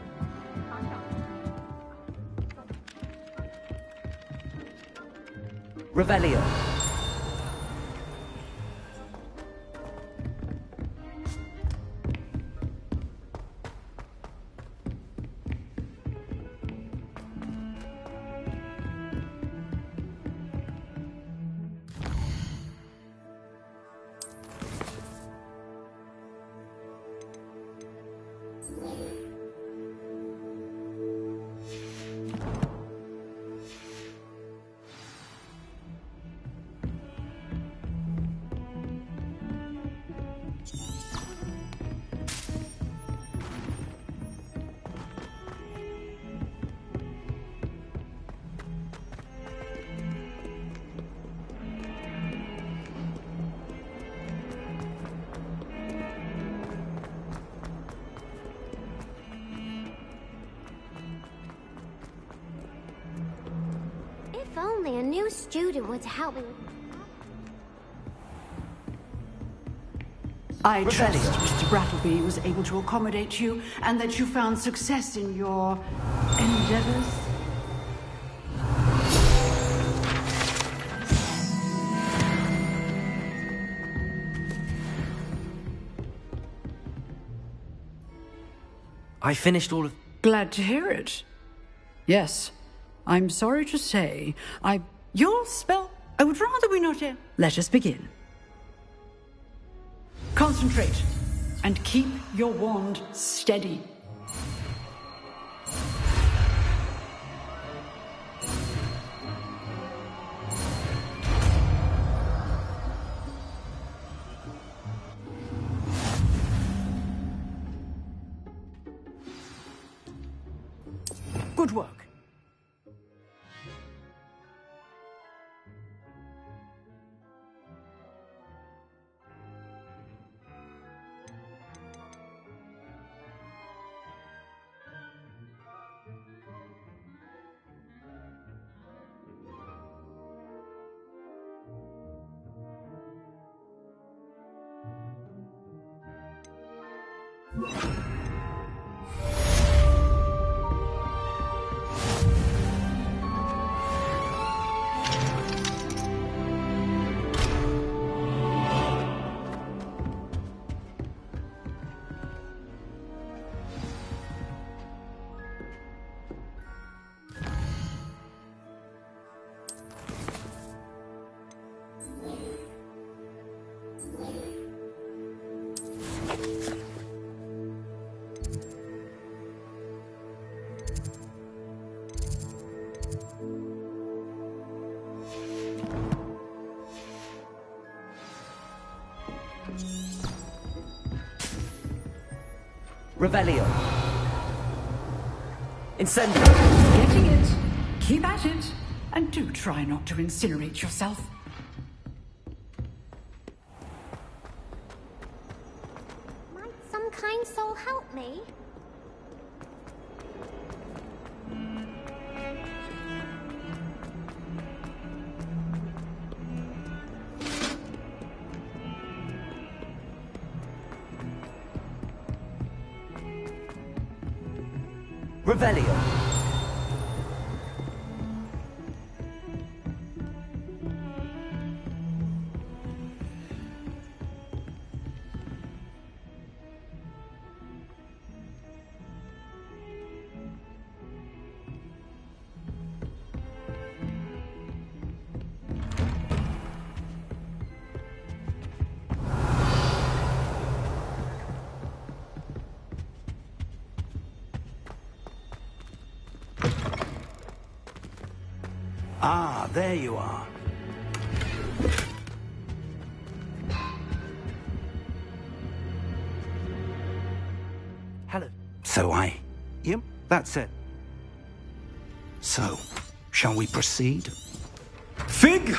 Revelio. If only a new student were to help me with... I trust Mr. Brattleby was able to accommodate you and that you found success in your endeavors. I finished all of... Glad to hear it. Yes, I'm sorry to say, Your spell... I would rather we not... Let us begin. Concentrate, and keep your wand steady. Good work. Revelio. Incendio. Getting it. Keep at it. And do try not to incinerate yourself. Might some kind soul help me? Revelio. Ah, there you are. Hello. Yep, that's it. So, shall we proceed? Fig!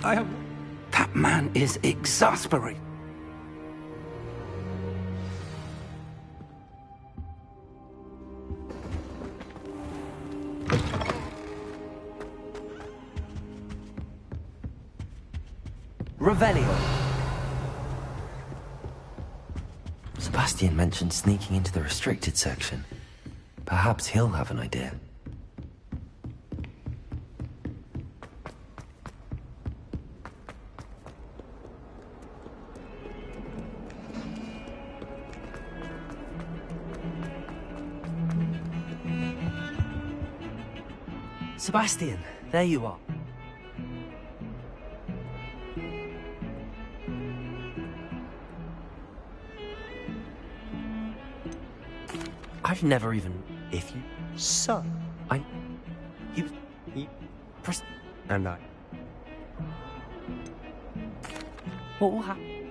I have... That man is exasperating. Revelio. Sebastian mentioned sneaking into the restricted section. Perhaps he'll have an idea. Sebastian, there you are. I've never even... If you... So? You... Press... And I... What will happen?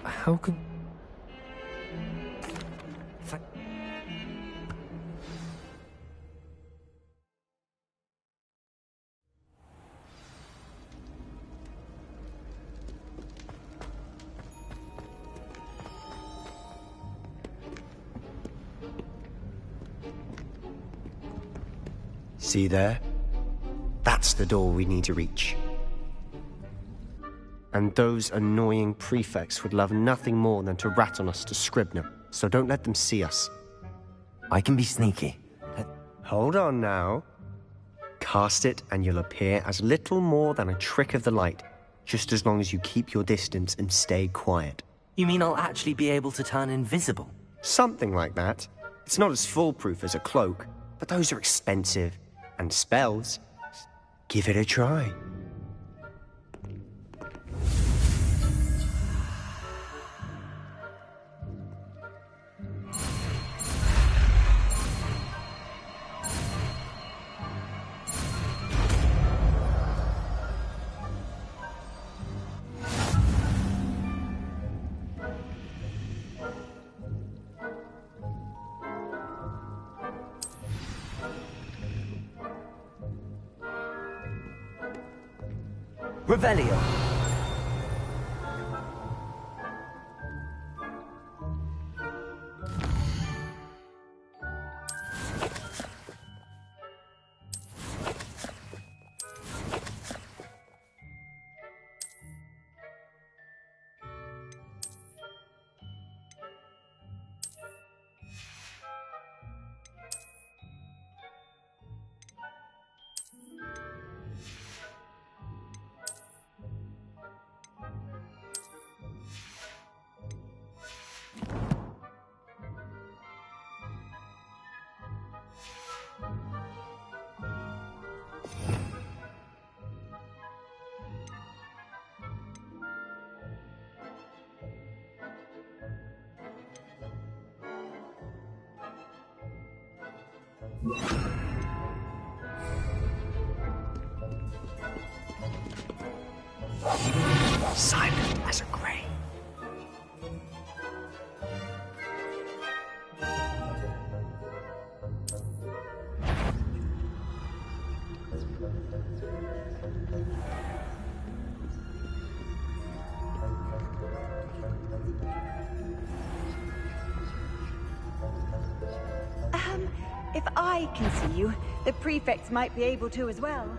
How can... See there? That's the door we need to reach. And those annoying prefects would love nothing more than to rat on us to Scribner, so don't let them see us. I can be sneaky. Hold on now. Cast it and you'll appear as little more than a trick of the light, just as long as you keep your distance and stay quiet. You mean I'll actually be able to turn invisible? Something like that. It's not as foolproof as a cloak, but those are expensive. And spells. Give it a try. Revelio. Silent as a grave. If I can see you, the prefects might be able to as well.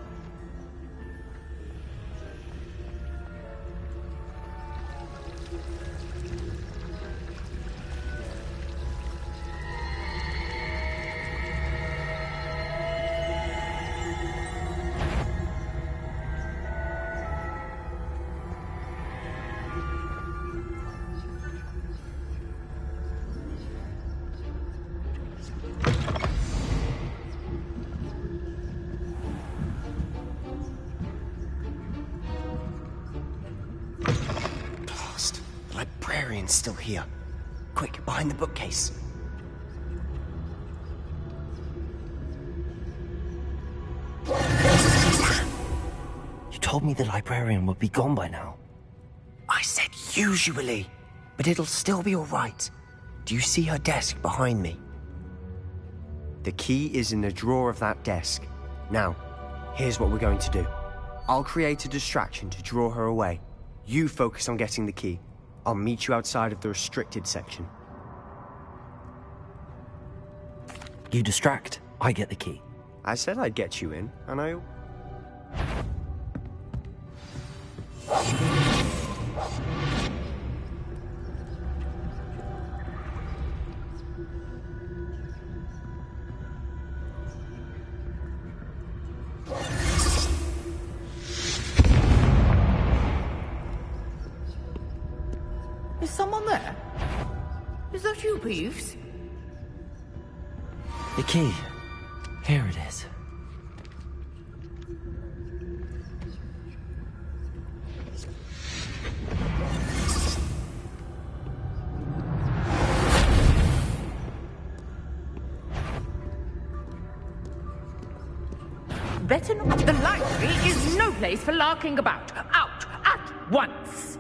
Still here. Quick, behind the bookcase. You told me the librarian would be gone by now. I said usually, but it'll still be all right. Do you see her desk behind me? The key is in the drawer of that desk. Now, here's what we're going to do. I'll create a distraction to draw her away. You focus on getting the key. I'll meet you outside of the restricted section. You distract, I get the key. I said I'd get you in, and I... someone there? Is that you, Peeves? The key. Here it is. Better not. The library is no place for larking about. Out at once.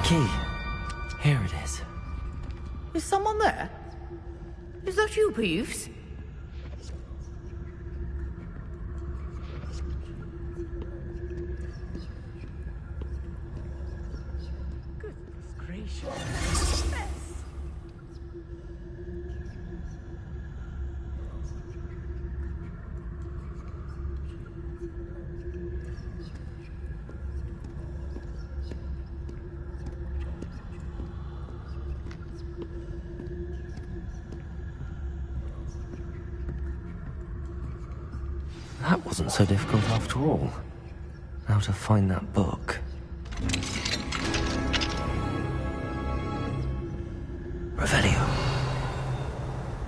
Key. Here it is. Is someone there? Is that you, Peeves? Goodness gracious. That wasn't so difficult after all. How to find that book. Revelio.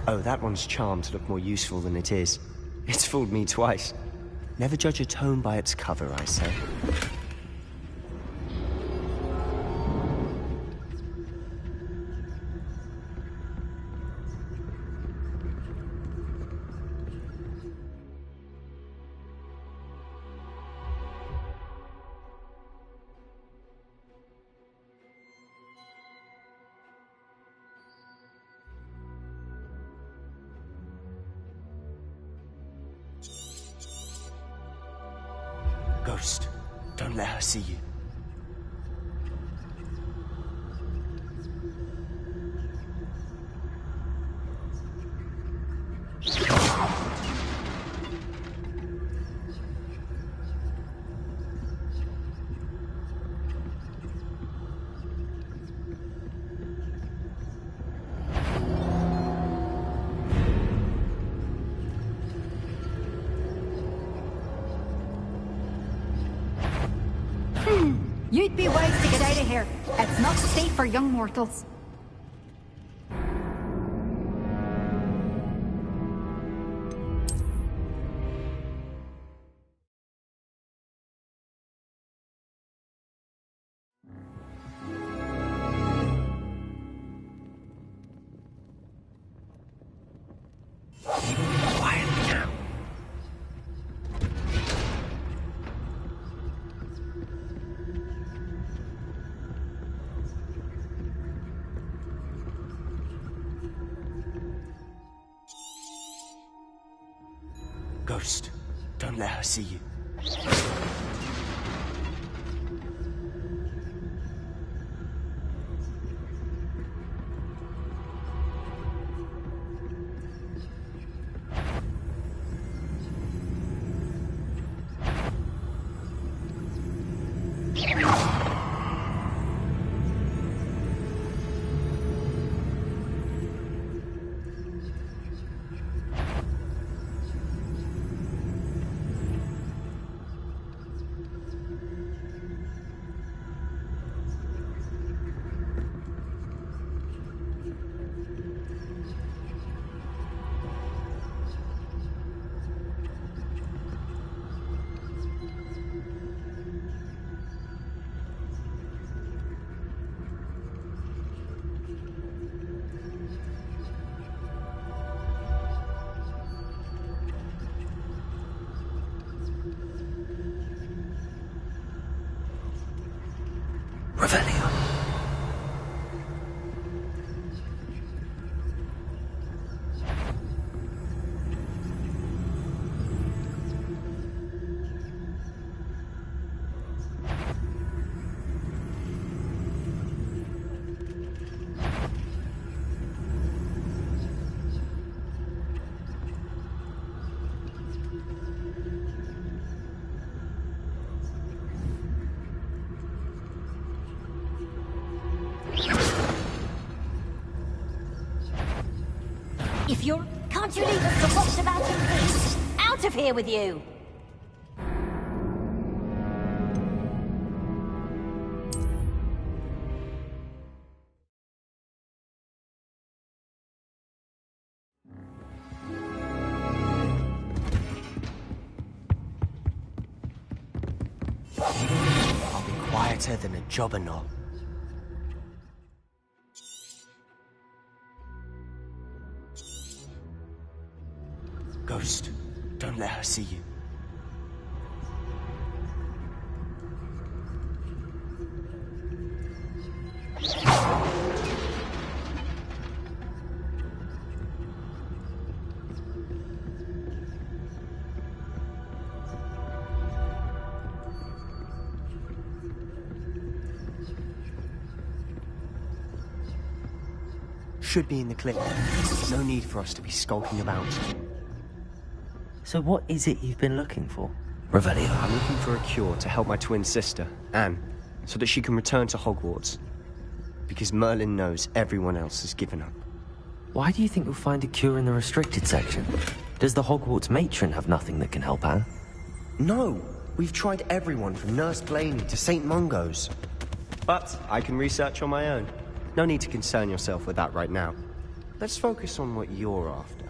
Oh, that one's charmed to look more useful than it is. It's fooled me twice. Never judge a tome by its cover, I say. Ghost, don't let her see you. You'd be wise to get out of here. It's not safe for young mortals. Ghost, don't let her see you. Revelio. If you're... Can't you leave us to watch about in peace? Out of here with you! I'll be quieter than a jobberknoll. Ghost, don't let her see you. Should be in the clip. No need for us to be skulking about. So what is it you've been looking for? Revelio. I'm looking for a cure to help my twin sister, Anne, so that she can return to Hogwarts. Because Merlin knows everyone else has given up. Why do you think you'll find a cure in the restricted section? Does the Hogwarts matron have nothing that can help Anne? No! We've tried everyone from Nurse Blaney to St. Mungo's. But I can research on my own. No need to concern yourself with that right now. Let's focus on what you're after.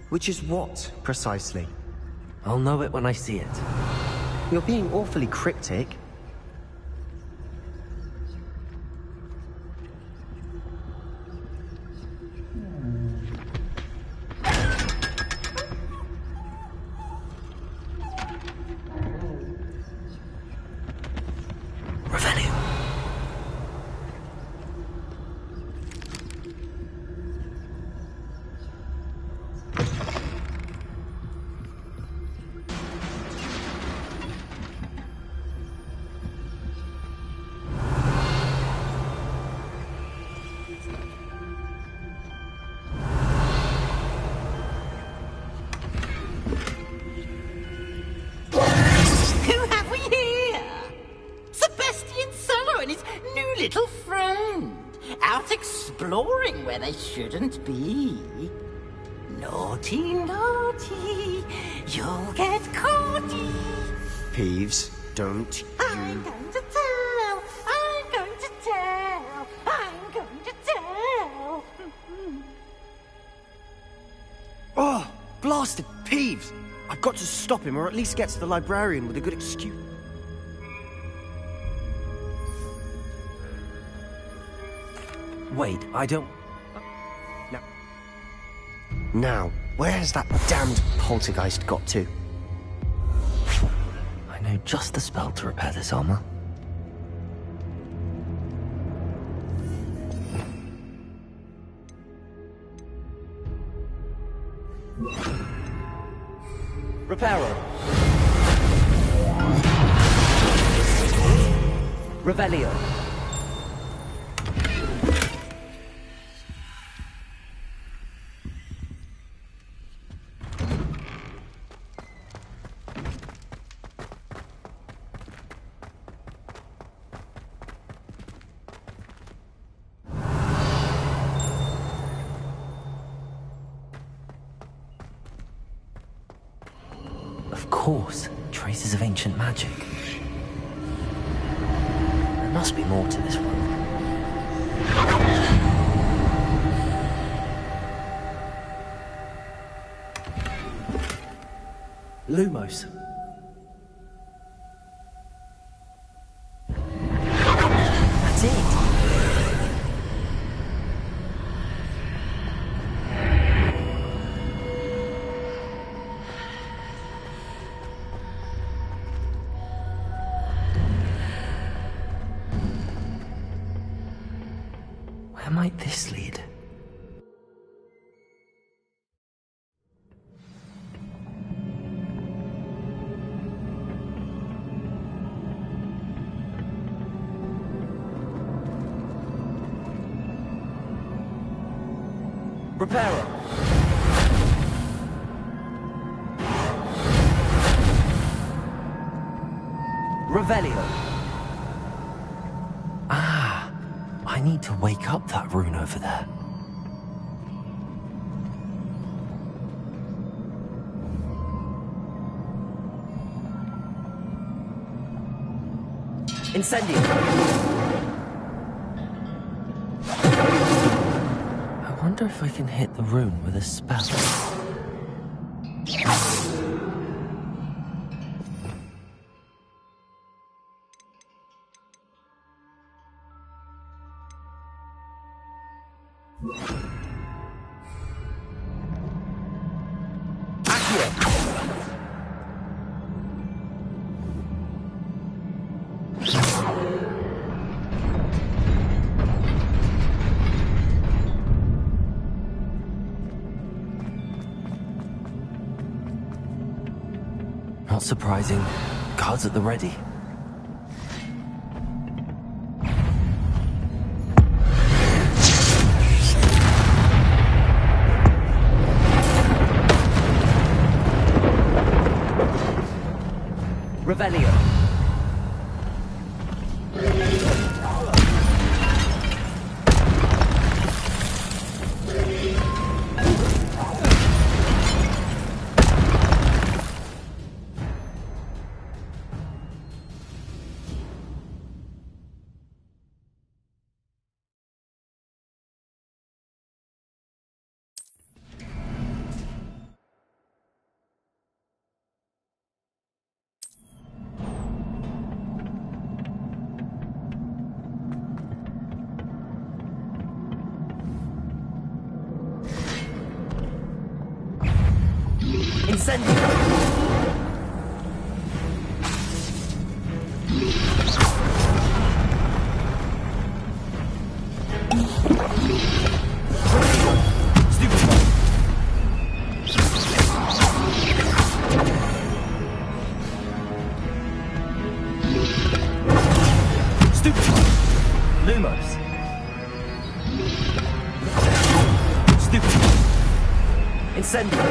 Which is what, precisely? I'll know it when I see it. You're being awfully cryptic. Little friend, out exploring where they shouldn't be. Naughty, naughty, you'll get caughty. Peeves, don't you... I'm going to tell, I'm going to tell, I'm going to tell. Oh, blasted Peeves! I've got to stop him, or at least get to the librarian with a good excuse. Wait, I don't... Now, where has that damned poltergeist got to? I know just the spell to repair this armor. Reparo. Revelio. Of course, traces of ancient magic. There must be more to this one. Lumos. That's it. Where might this lead? Reparo. Revelio. Ah, I need to wake up that rune over there. Incendio! I wonder if I can hit the rune with a spell. Not surprising. Guards at the ready. Revelio. Incendio! Lumos. Stupefy. Incendio.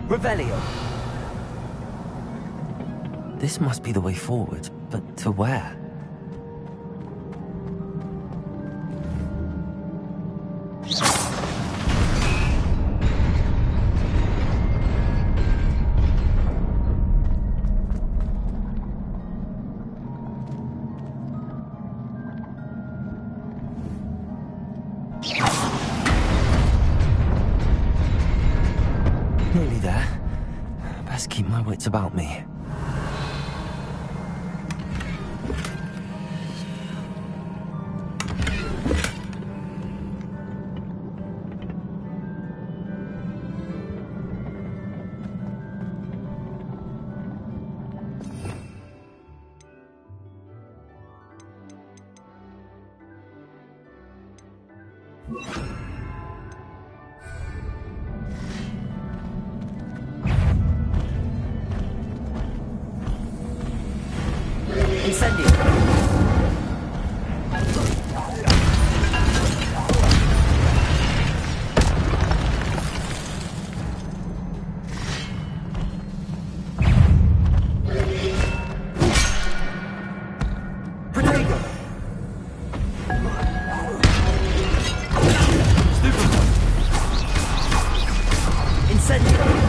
Revelio. This must be the way forward, but to where? Nearly there. Best keep my wits about me. Incendio. Protego. Stupefy. Incendio.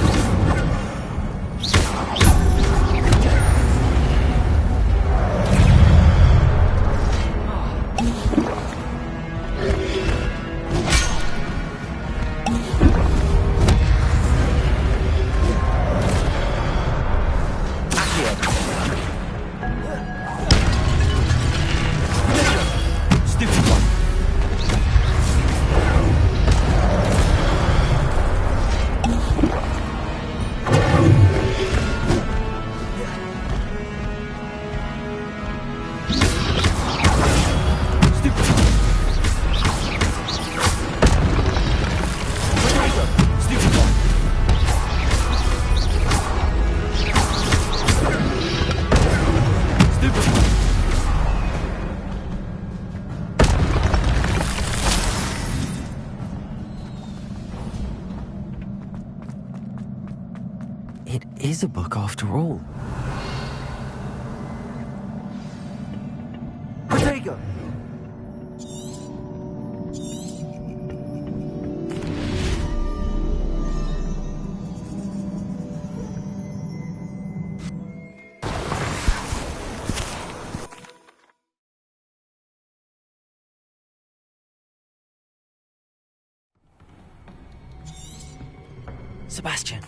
is a book after all. Protego! Sebastian.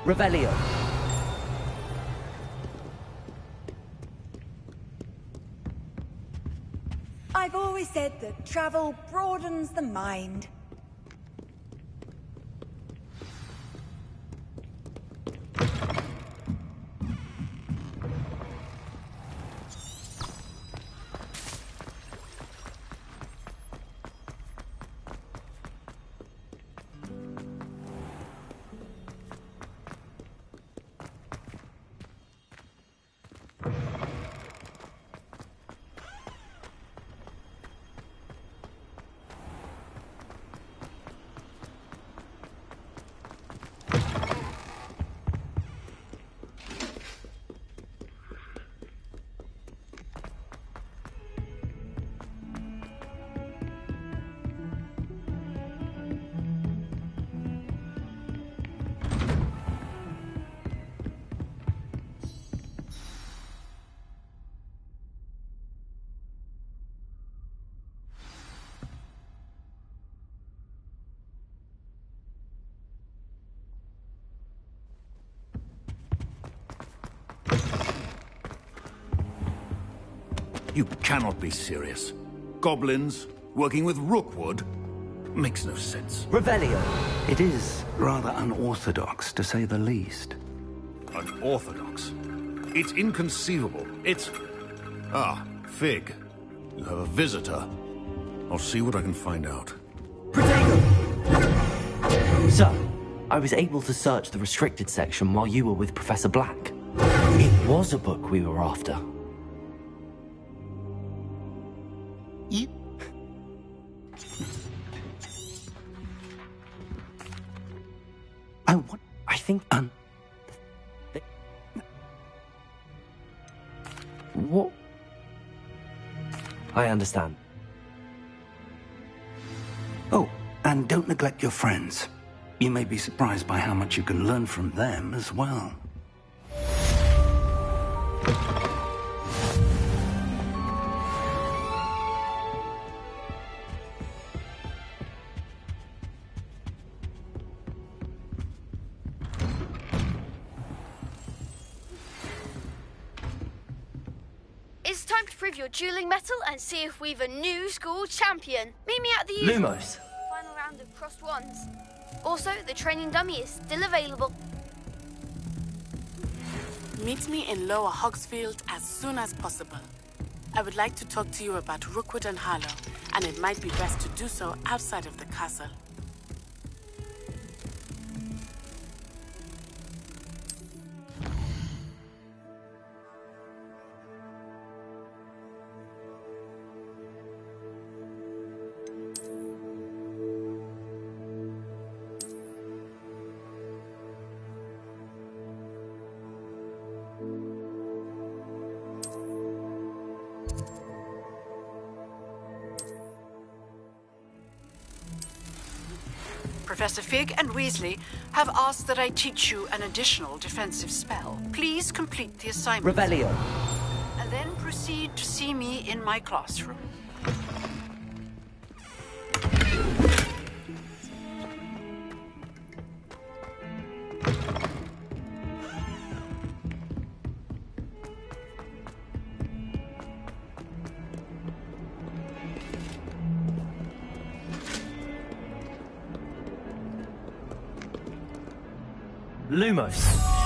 Revelio. I've always said that travel broadens the mind. You cannot be serious. Goblins working with Rookwood? Makes no sense. Revelio. It is rather unorthodox, to say the least. Unorthodox? It's inconceivable. It's... Ah, Fig. You have a visitor. I'll see what I can find out. Sir, I was able to search the restricted section while you were with Professor Black. It was a book we were after. You... I think... What? I understand. Oh, and don't neglect your friends. You may be surprised by how much you can learn from them as well. It's time to prove your dueling mettle and see if we've a new school champion. Meet me at the usual Lumos. final round of crossed wands. Also, the training dummy is still available. Meet me in Lower Hogsfield as soon as possible. I would like to talk to you about Rookwood and Harlow, and it might be best to do so outside of the castle. Professor Fig and Weasley have asked that I teach you an additional defensive spell. Please complete the assignment. Revelio. And then proceed to see me in my classroom. Lumos.